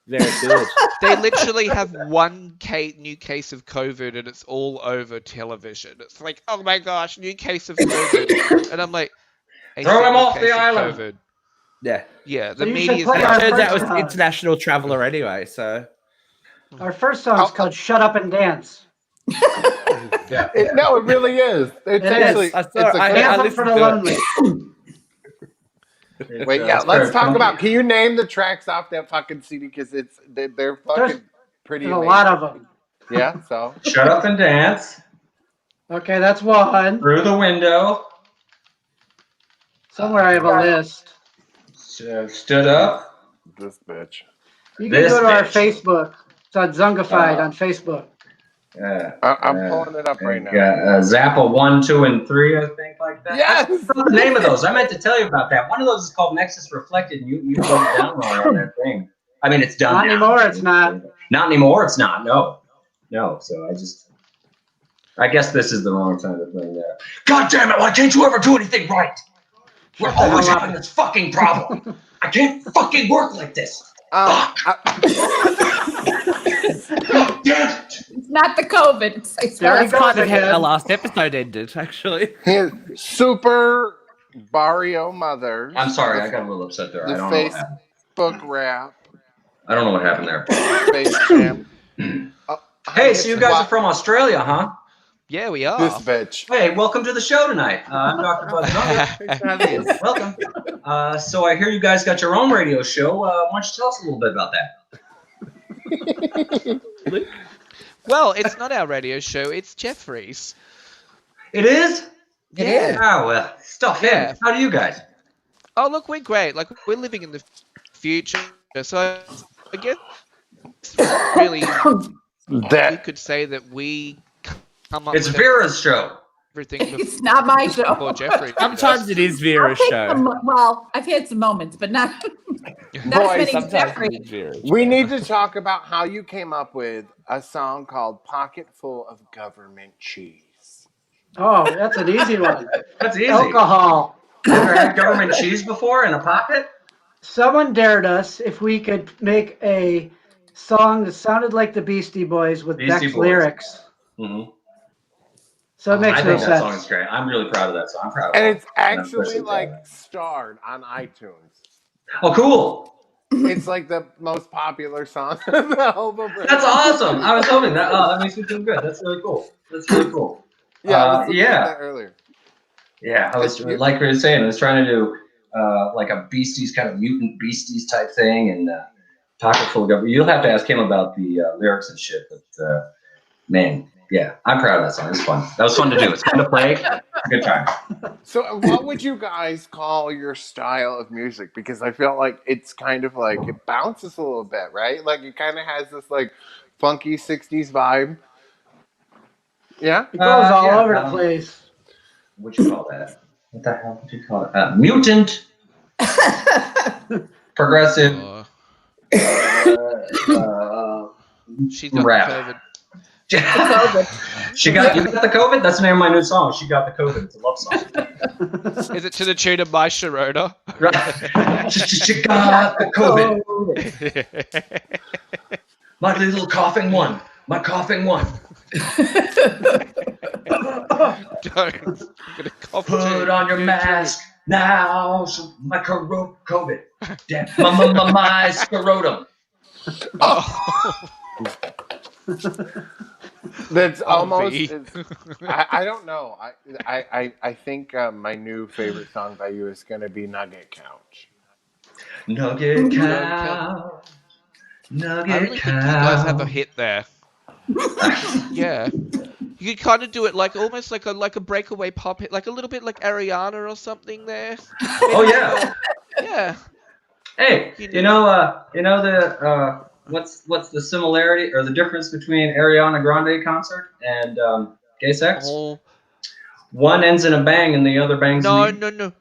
Very good. They literally have one new case of COVID, and it's all over television. It's like, oh my gosh, new case of COVID, and I'm like, a Throw him single off the case of island. COVID. Yeah. Yeah, So the you should media. play And our it turns out it first was song. international traveler anyway, so. Our first song's called "Shut Up and Dance." Yeah. No, it really is. It's It actually is. I it's saw- a I- good- Anthem listened for the to it. lonely. Wait, yeah, let's talk about. Can you name the tracks off that fucking CD? Because they're fucking pretty There's a amazing. lot of them. Yeah, so Shut up and dance. Okay, that's one. Through the window. Somewhere I have a list. Stood up. this bitch. You can This go to our bitch. Facebook. It's on Zungafied on Facebook. I'm pulling it up right now. Zappa 1, 2, and 3, I think, like that. Yes! I forgot the name of those. I meant to tell you about that. One of those is called Nexus Reflected, and you wrote it down wrong on that thing. I mean, it's done Not now. anymore, it's not. Not anymore, it's not. No. So I guess this is the wrong time to play that. God damn it, why can't you ever do anything right? We're always having this fucking problem. I can't fucking work like this. God damn it. It's not the COVID. It's Very That's kind of good. how our last episode ended, actually. His Super Barrio Mothers. I'm sorry, I got a little upset there. I The don't know what happened. Facebook rap. I don't know what happened there. Space Jam. Hey, so you guys are from Australia, huh? Yeah, we are. This bitch. Hey, welcome to the show tonight. I'm Dr. Buzz Zunga. Thanks for having me. Welcome. So I hear you guys got your own radio show. Why don't you tell us a little bit about that? Well, it's not our radio show. It's Jeffrey's. It is? Yeah. Oh, well, stuff Yeah. in. How do you guys? Oh, look, we're great. Like, we're living in the future. So I guess really we That could say that we come up It's with Vera's show. everything It's not my show. before Jeffrey. Sometimes it is Vera's show. Well, I've had some moments, but not as many as Sometimes Jeffrey. it is Vera's we show. need to talk about how you came up with a song called "Pocket Full of Government Cheese." Oh, that's an easy one. That's easy. Alcohol. Ever had government cheese before in a pocket? Someone dared us if we could make a song that sounded like the Beastie Boys with Beastie Beck's Boys. lyrics. Mm-hmm. So it makes I no think that song is sense. great. I'm really proud of that song. I'm proud of And it. it's actually especially like proud. starred on iTunes. Oh, cool. It's like the most popular song of the album. That's awesome. I was hoping that. Oh, that makes me feel good. That's really cool. Yeah, I was looking at yeah. that earlier. Yeah, I was like we were saying. I was trying to do like a Beasties kind of mutant Beasties type thing, and pocket full of government. You'll have to ask him about the lyrics and shit. But man, yeah, I'm proud of that song. It's fun. That was fun to do. It's fun to play. It's a good time. So, what would you guys call your style of music? Because I feel like it's kind of like it bounces a little bit, right? Like it kind of has this like funky '60s vibe. Yeah. It goes all yeah, over the place. What you call that? What the hell would you call it? Mutant, progressive, She's got rap. COVID. She got you got the COVID. That's the name of my new song. She got the COVID. It's a love song. Is it to the tune of My Sharona? Right. She got the COVID. My little coughing one. My coughing one. Don't. I'm gonna cough Put too. on your mask now. So my COVID. Damn. My scrotum. That's almost. V. I don't know. I think my new favorite song by you is going to be "Nugget Couch." Nugget couch. I Nugget really think you guys have a couch. hit there. Yeah. You could kind of do it like almost like a breakaway pop hit, like a little bit like Ariana or something there. Oh yeah. Yeah. Hey, you know the what's the similarity or the difference between Ariana Grande concert and gay sex? Oh. One ends in a bang and the other bangs. No, in the... no, no.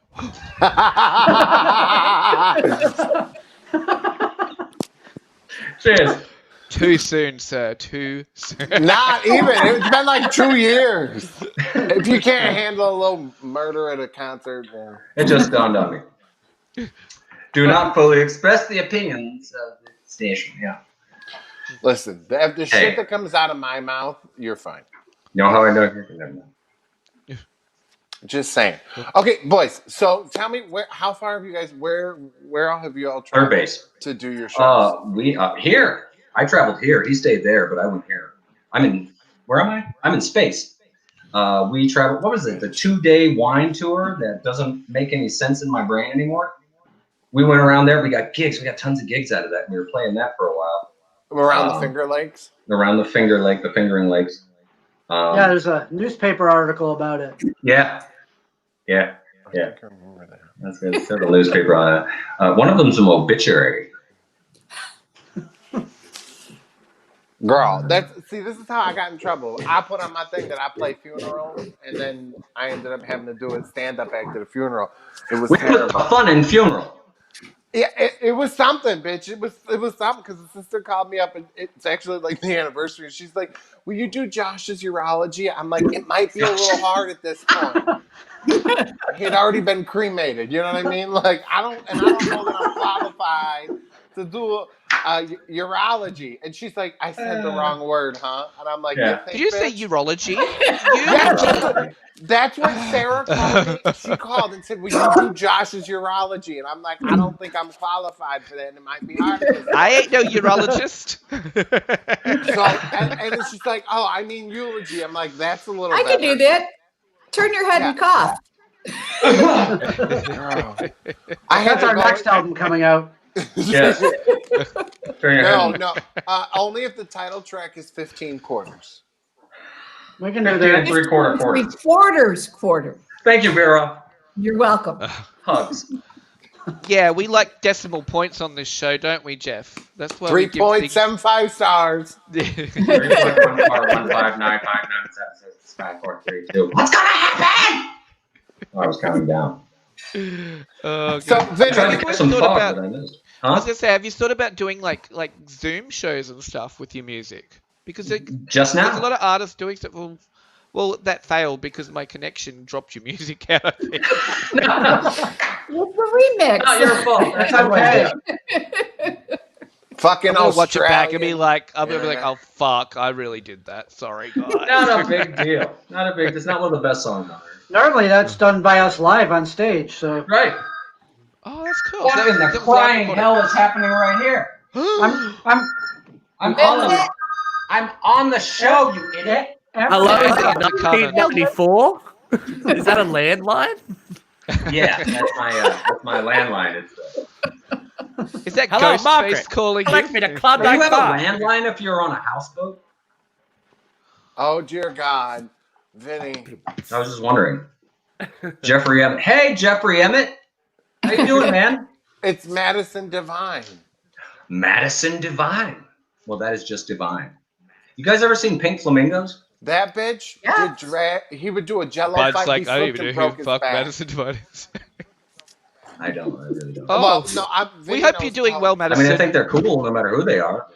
Cheers. Too soon, sir. Too soon. Not even. It's been like 2 years. If you can't handle a little murder at a concert, It just dawned on me. Do not fully express the opinions of the station. Yeah. Listen, the shit that comes out of my mouth, you're fine. You know how I know you're never mind. Just saying. Okay, boys. So tell me, how far have you guys? Where all have you all traveled Third base to do your shows? We here. I traveled here. He stayed there, but I went here. Where am I? I'm in space. We traveled. What was it? The 2-day wine tour that doesn't make any sense in my brain anymore. We went around there. We got gigs. We got tons of gigs out of that. We were playing that for a while. Around the Finger Lakes. Around the Fingering Lakes. Yeah, there's a newspaper article about it. Yeah. I can remember that. That's good. There's a newspaper on it. One of them's an obituary. Girl, this is how I got in trouble. I put on my thing that I play funerals, and then I ended up having to do a stand-up act at a funeral. It was terrible. Fun in funeral. Yeah, it was something, bitch. It was something because the sister called me up, and it's actually like the anniversary. She's like, "Will you do Josh's urology?" I'm like, "It might be a little hard at this point." He'd already been cremated. You know what I mean? Like, I don't know that I'm qualified to do urology. And she's like, "I said the wrong word, huh?" And I'm like, Yeah. Did you say urology? Yeah, that's what Sarah called me. She called and said, "Will you do Josh's urology?" And I'm like, "I don't think I'm qualified for that, and it might be hard." I ain't no urologist. So, and then she's like, "Oh, I mean eulogy." I'm like, "That's a little I can do that. Turn your head and cough. That's our next album coming out. Yes. No. Only if the title track is 15 quarters. We can do 15 and that. 3/4 quarters. Quarter. Thank you, Vera. You're welcome. Hugs. Yeah, we like decimal points on this show, don't we, Jeff? That's why 3.75 stars. 3.1415959976543. What's gonna happen? I was counting down. Oh, So, God. Vin, Trying to Have you catch some thought fog about- that I missed. I was Huh? gonna say, have you thought about doing like Zoom shows and stuff with your music? Because Just there's a now. lot of artists doing stuff. Well, that failed because my connection dropped your music out. I think. What's the remix? Not your fault. That's okay. fucking I'm gonna watch it back and be Australian. like, oh fuck, I really did that. Sorry, guys. Not a big deal. Not a big. It's not one of the best songs on earth. Normally that's done by us live on stage. So Right. Oh, that's cool. What That- in the that was crying live hell is happening right here? I'm I'm on the show, you idiot. Hello, Yeah, is yeah, it not covered. 1994? Is that a landline? Yeah, that's my landline. Is that Hello, Ghostface Margaret. calling Collect you? me to Club Do you have a 95. landline if you're on a houseboat? Oh, dear God. Vinny. I was just wondering. Jeffrey Emmett. Hey, Jeffrey Emmett. How you doing, man? It's Madison Divine. Madison Divine. Well, that is just divine. You guys ever seen Pink Flamingos? That bitch would he would do a jello Bud's fight. like, He I don't slipped even and know broke who his fuck back. Madison Divine is. I really don't. Oh, Well, no, we Vinny hope knows you're doing how- well, I Madison. mean, I think they're cool no matter who they are.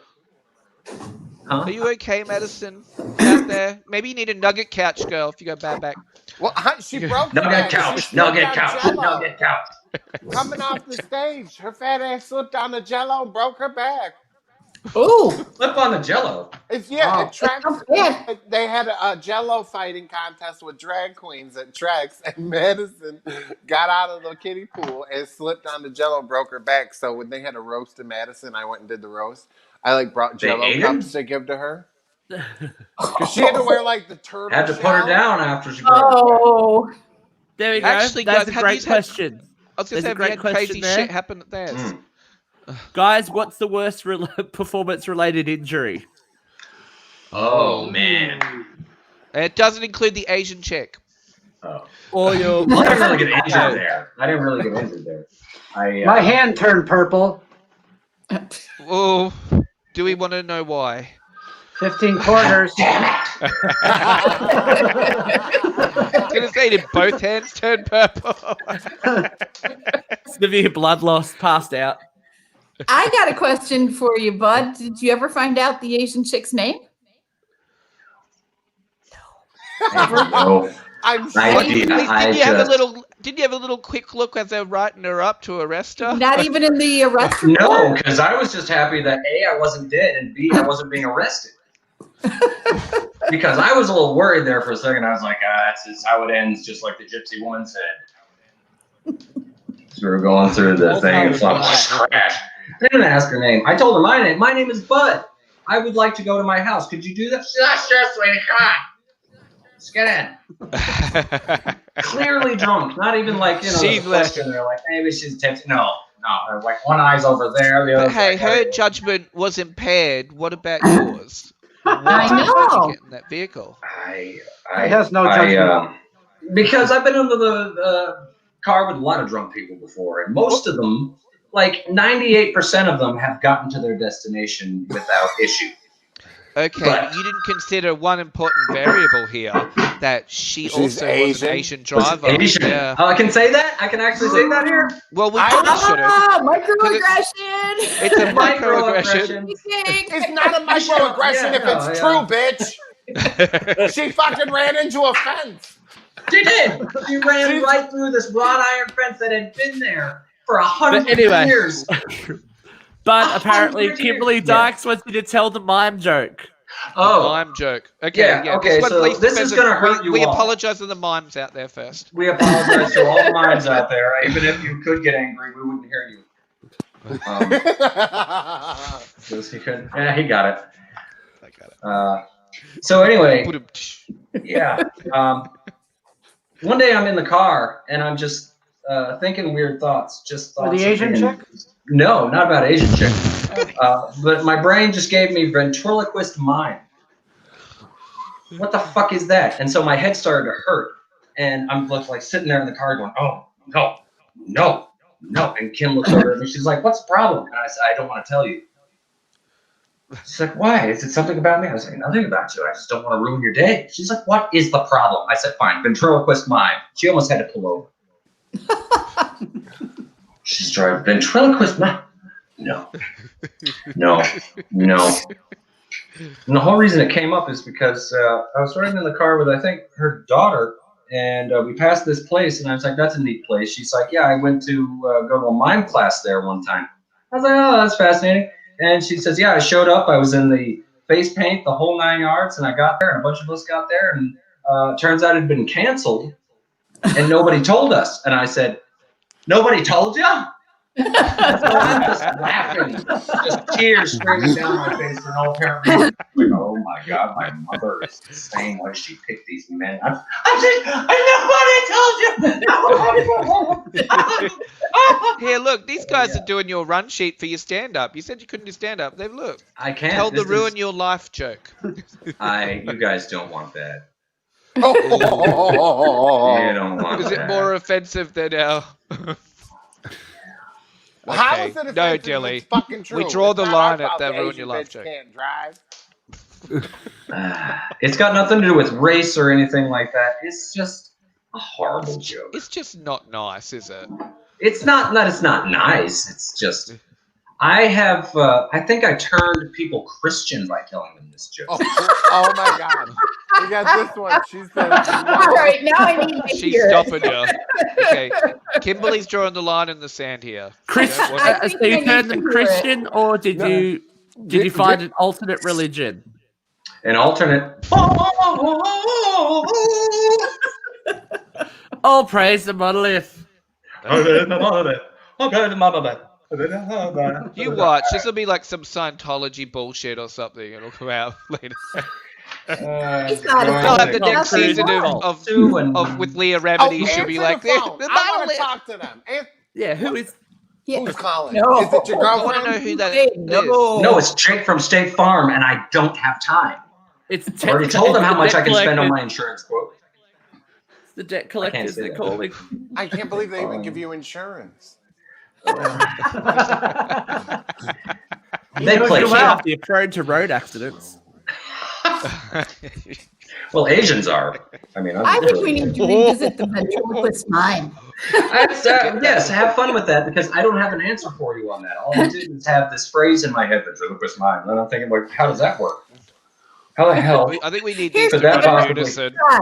Huh? Are you okay, Madison? Out there? Maybe you need a nugget couch, girl, if you go bad back. Well, she broke her Nugget back. She couch, slipped nugget on couch, Jell-O. nugget couch. Coming off the stage, her fat ass slipped on the jello and broke her back. Ooh. Flip on the Jello. It's Wow. at Trex. Sounds bad. They had a jello fighting contest with drag queens at Trex, and Madison got out of the kiddie pool and slipped on the jello and broke her back. So when they had a roast in Madison, I went and did the roast. I brought They jello ate cups to give to her. Because she had to wear like the turtle Had to put shell. her down after she broke her back. Oh. There we go. Actually, That's guys, a have great you had- question. I was going There's to say, a have you great had question crazy there. shit happen at theirs? Mm. Guys, what's the worst performance-related injury? Oh, man. And it doesn't include the Asian chick. Oh. Or your I didn't really get injured there. my hand turned purple. Oh, do we want to know why? 15 quarters. I was going to say, did both hands turn purple? severe blood loss, passed out. I got a question for you, Bud. Did you ever find out the Asian chick's name? No. I'm I so did. Did you have a little? Did you have a little quick look as they're writing her up to arrest her? Not even in the arrest report? No, because I was just happy that A, I wasn't dead, and B, I wasn't being arrested. Because I was a little worried there for a second. I was like, that's just how it ends, just like the gypsy woman said. So we were going through the thing, and so I'm like, crash. I didn't ask her name. I told her my name. My name is Bud. I would like to go to my house. Could you do that? She said, sure, sweetie. Come on. Let's get in. Clearly drunk. Not even like, the question. They're like, maybe she's tipsy. No. Like one eye's over there. The other's Hey, like, her judgment was impaired. What about yours? I Why know. did you get in that vehicle? He has no judgment. Because I've been in the car with a lot of drunk people before, and most of them, like 98% of them, have gotten to their destination without issue. Okay, But- you didn't consider one important variable here, that she's also was an Asian driver. Asian. Yeah. I can say that? I can actually say that here? Well, we probably should have. Microaggression. It's a microaggression. It's not a microaggression if it's true, bitch. She fucking ran into a fence. She did. She ran right through this wrought iron fence that had been there for 100 anyway. years. But apparently, 100 Kimberly years. Dykes wants you to tell the mime joke. Oh, Mime joke. Okay, Yeah, okay, one, so please, this is gonna hurt you We all. apologize to the mimes out there first. we apologize to all the mimes out there. Even if you could get angry, we wouldn't hear you. Because he couldn't. Yeah, he got it. I got it. So anyway, Ba-dum-tsh. yeah. One day I'm in the car and I'm just thinking weird thoughts. Just thoughts. With the of Asian being- chick? No, not about Asian chick. But my brain just gave me ventriloquist mime. What the fuck is that? And so my head started to hurt. And I'm like sitting there in the car going, oh, no. And Kim looks over at me. She's like, what's the problem? And I said, I don't want to tell you. She's like, why? Is it something about me? I was like, nothing about you. I just don't want to ruin your day. She's like, what is the problem? I said, fine, ventriloquist mime. She almost had to pull over. She's driving ventriloquist mime. No. And the whole reason it came up is because I was riding in the car with, I think, her daughter, and we passed this place, and I was like, that's a neat place. She's like, yeah, I went to go to a mime class there one time. I was like, oh, that's fascinating. And she says, yeah, I showed up. I was in the face paint, the whole 9 yards, and I got there, and a bunch of us got there, and it turns out it had been canceled, and nobody told us. And I said, nobody told you? So I'm just laughing, just tears streaming down my face for no apparent reason. Like, oh my God, my mother is the same way she picked these men. Nobody told you. Here, look, these guys are doing your run sheet for your stand-up. You said you couldn't do stand-up. They've looked. I can't. Tell the This ruin is- your life joke. You guys don't want that. You Oh. don't want Is that. it more offensive than our... How Okay. is it No, offensive if Dilly. it's fucking true? We draw It's the not line our at fault that the ruin Asian your life bitch joke. can't drive. It's got nothing to do with race or anything like that. It's just a horrible joke. It's just not nice, is it? It's not that it's not nice. It's just I have. I think I turned people Christian by telling them this joke. Oh my God. We got this one. She said, All right, now I need to She's hear it. stopping you. Okay, Kimberly's drawing the line in the sand here. Chris, That wasn't- I so think I you need turned to them hear it. Christian, or did you find an alternate religion? An alternate. Oh, praise the monolith. You watch. This will be like some Scientology bullshit or something. It'll come out later. He's not a They'll have the Nothing next crazy. season of with Leah Remedy. She'll be like, the the phone. I want to monolith. talk to them. Yeah, who is? Yeah. Who's calling? No. Is it your I want to know girlfriend? who that Hey, is. No, it's Jake from State Farm, and I don't have time. It's I already told them how much I can spend on collector. my insurance quote. It's the debt collectors say that that. calling. I can't believe they even give you insurance. They You play out. You're prone to road accidents. Well, Asians are. I mean, I think we need to revisit the ventriloquist mime. Yes, have fun with that because I don't have an answer for you on that. All I did is have this phrase in my head, ventriloquist mime. And I'm thinking, like, how does that work? How the hell? I think we need Here's these Could to that run in possibly- unison. Try.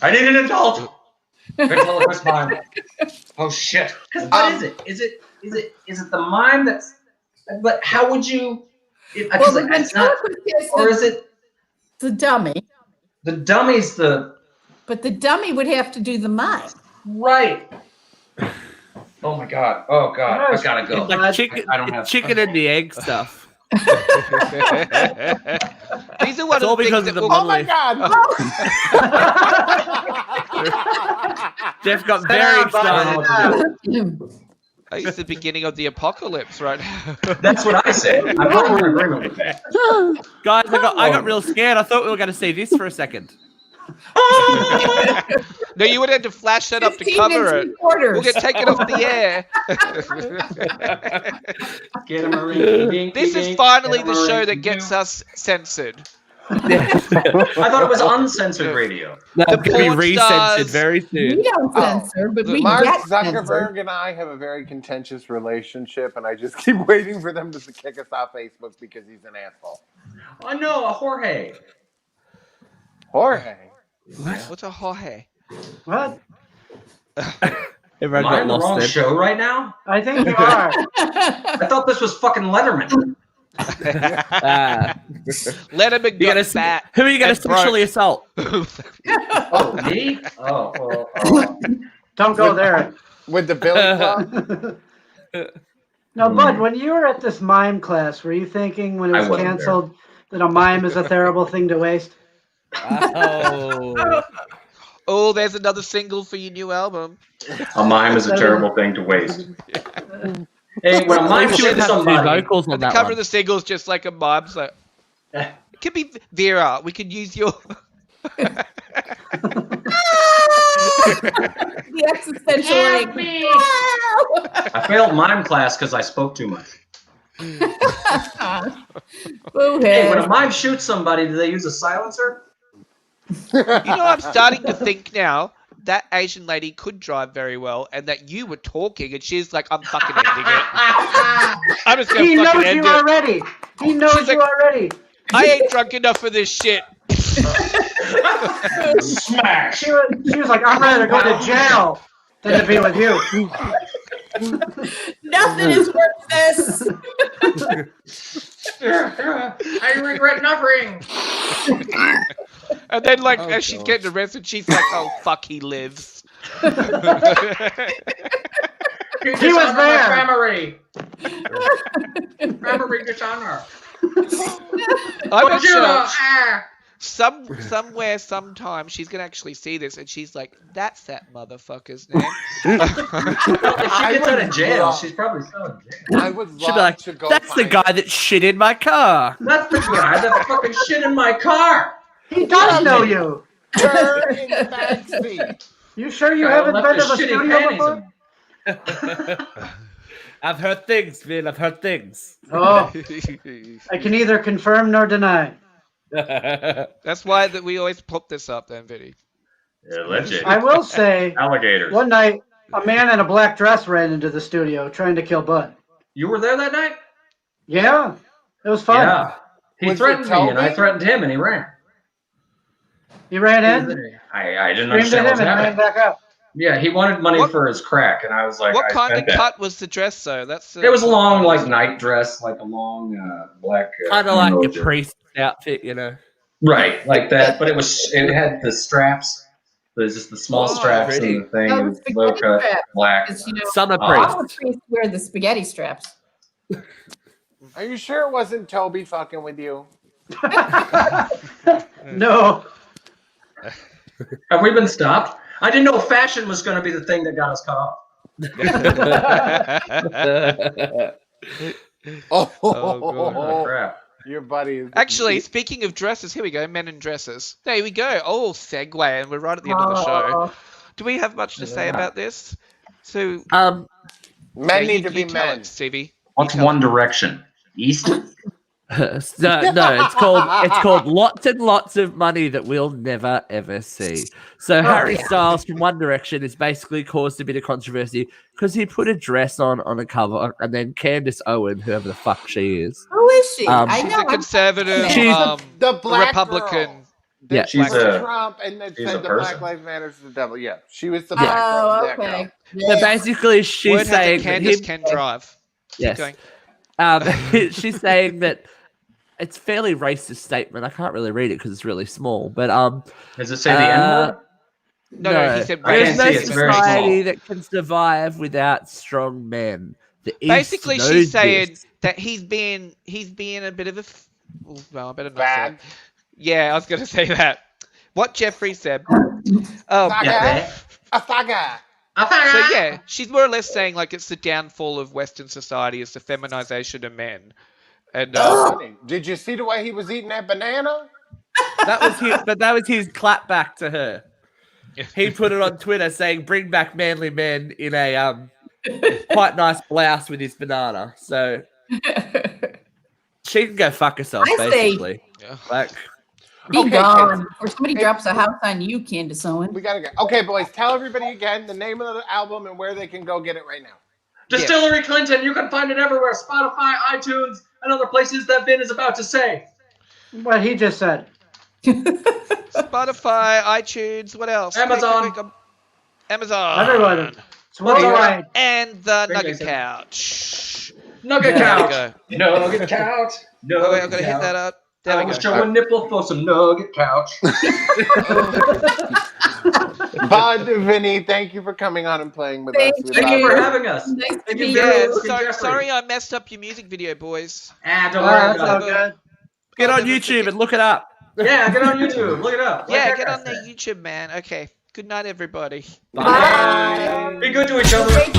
I need an adult. Ventriloquist mime. Oh shit! What is it? Is it the mime that's? But how would you? Well, the It's not. ventriloquist Or is it the dummy? the dummy's the But the dummy would have to do the mime. right? Oh my god! Oh god! I gotta go. It's like chicken, I don't have chicken and the egg stuff. These are one It's all of the because things of that the will, Oh my monolith. God! Jeff got very excited. it's the beginning of the apocalypse, right? That's what I say. I'm totally in agreement with that. Guys, I got real scared. I thought we were going to see this for a second. No, you would have to flash that up to 15 cover and it. 3/4. We'll get taken off the air. Get him a ring. This is finally the show that gets us censored. Yeah. I thought it was uncensored radio. That's The going to be porn recensored stars- very soon. We don't censor, but we Mark get censored. Zuckerberg and I have a very contentious relationship, and I just keep waiting for them to kick us off Facebook because he's an asshole. Oh no, a Jorge. Jorge. What's a Jorge? What? Everyone Am I got on the wrong lost then. show right now? I think you are. I thought this was fucking Letterman. Letterman You got gotta, fat. who are you going and to sexually assault? Oh, me? Oh, well, Don't go there. With the Billy Club? Now, Bud, when you were at this mime class, were you thinking when it I was wasn't canceled that a mime is a terrible thing to waste? Oh. Oh, there's another single for your new album. a mime is a terrible thing to waste. Hey, when a mime You would shoots have to do somebody, vocals on And the that cover one. of the single's just like a mime. So it could be Vera. We could use your. The existential Help like, me. "No!" I failed mime class because I spoke too much. Boo Hey, when a head. mime shoots somebody, do they use a silencer? You know, I'm starting to think now that Asian lady could drive very well, and that you were talking, and she's like, "I'm fucking ending it. I'm just He gonna fucking knows end you it. already. He knows She's you like- already. I ain't drunk enough for this shit." Smash! She was like, I'm ready to go to jail than to be with you. Nothing is worth this. I regret nothing. And then, like, Oh, as she's God. getting arrested, she's like, "Oh fuck, he lives." He was there. Family. Family dishonor. I'm sure somewhere, sometime, she's gonna actually see this, and she's like, "That's that motherfucker's name." If she gets out of jail, she's probably still in jail. I would She'd be love like, to go that's the find guy that shit in my car. That's the guy that fucking shit in my car. He does know you. her in the backseat. You sure you Guy haven't left been to his the shitty studio panties before? in. I've heard things, Vin. I've heard things. Oh, I can neither confirm nor deny. That's why that we always put this up, then, Vinny. Yeah, legit. I will say, Alligators. one night, a man in a black dress ran into the studio trying to kill Bud. You were there that night? Yeah, it was fun. Yeah. He Was it threatened me, and I Toby? threatened him, and he ran. He ran in, I didn't screamed understand at what him, was and ran happening. back out. Yeah, he wanted money What- for his crack, and I was like, What I kind of spent that. cut was the dress, though? That's It was a long, like, night dress, like a long black. Kind of like a priest outfit, you know. Right, like that, but it had the straps. There's just the small Oh, straps pretty. and the thing, Oh, and the it was low spaghetti cut, strap. black. Because, you know, Summer Oh. priest. all the priests wear the spaghetti straps. Are you sure it wasn't Toby fucking with you? No. Have we been stopped? I didn't know fashion was going to be the thing that got us cut off. Oh, Oh, crap. your buddy. Is, Actually, speaking of dresses, here we go. Men in dresses. There we go. Oh, segue, and we're right at the end of the show. Oh, Do we have much to say about this? So, men yeah, need to be tell men. it, Stevie. What's One Direction? East? No, it's called lots and lots of money that we'll never ever see. So Harry yeah. Styles from One Direction has basically caused a bit of controversy because he put a dress on a cover, and then Candace Owen, whoever the fuck she is, who is she? I She's know. a conservative, She's The black Republican. girl. Yeah. She was She's a- Trump and then she's said a the person? Black Lives Matter is the devil. Yeah, she was the Yeah. black girl. Oh, That okay. girl. So basically, she's Word has saying it that Candace him, can drive. Keep yes, going. she's saying that it's a fairly racist statement. I can't really read it because it's really small, but Does it say the N word? No, he said I There's can't no see, it's very society small. that can survive without strong men. The East Basically, knows she's saying this. that he's being a bit of a. Well, I better not say Bad. it. Yeah, I was going to say that. What Jeffrey said. Saga. A saga. So yeah, she's more or less saying like it's the downfall of Western society, it's the feminization of men, and Funny. Did you see the way he was eating that banana? That was his clap back to her. He put it on Twitter saying, "Bring back manly men" in a quite nice blouse with his banana. So she can go fuck herself, I say- basically. Yeah. Like, Be Okay, gone. kids. Or somebody drops a house on you, Candace Owen. We gotta go. Okay, boys, tell everybody again the name of the album and where they can go get it right now. Distillery Clinton. You can find it everywhere. Spotify, iTunes, and other places that Vin is about to say. What he just said. Spotify, iTunes, what else? Amazon. Quick, Amazon. Everyone. It's worldwide. And the Vin Nugget Gleason. Couch. Nugget There we couch. go. Nugget couch. Oh, wait, I'm gonna hit that up. There I we will go. show a nipple for some nugget couch. Bud, Vinny, thank you for coming on and playing with Thank us. We Thank love you for it. having us. Nice to Thank meet you, you. Vera. Yeah, Look at Jeffrey. sorry I messed up your music video, boys. Don't Oh, worry that's about all it. good. get I'll on never YouTube forget- and look it up. Yeah, get on YouTube. Look it up. Like Yeah, that get guy on their said. YouTube, man. Okay. Good night, everybody. Bye. Be good to each other. Great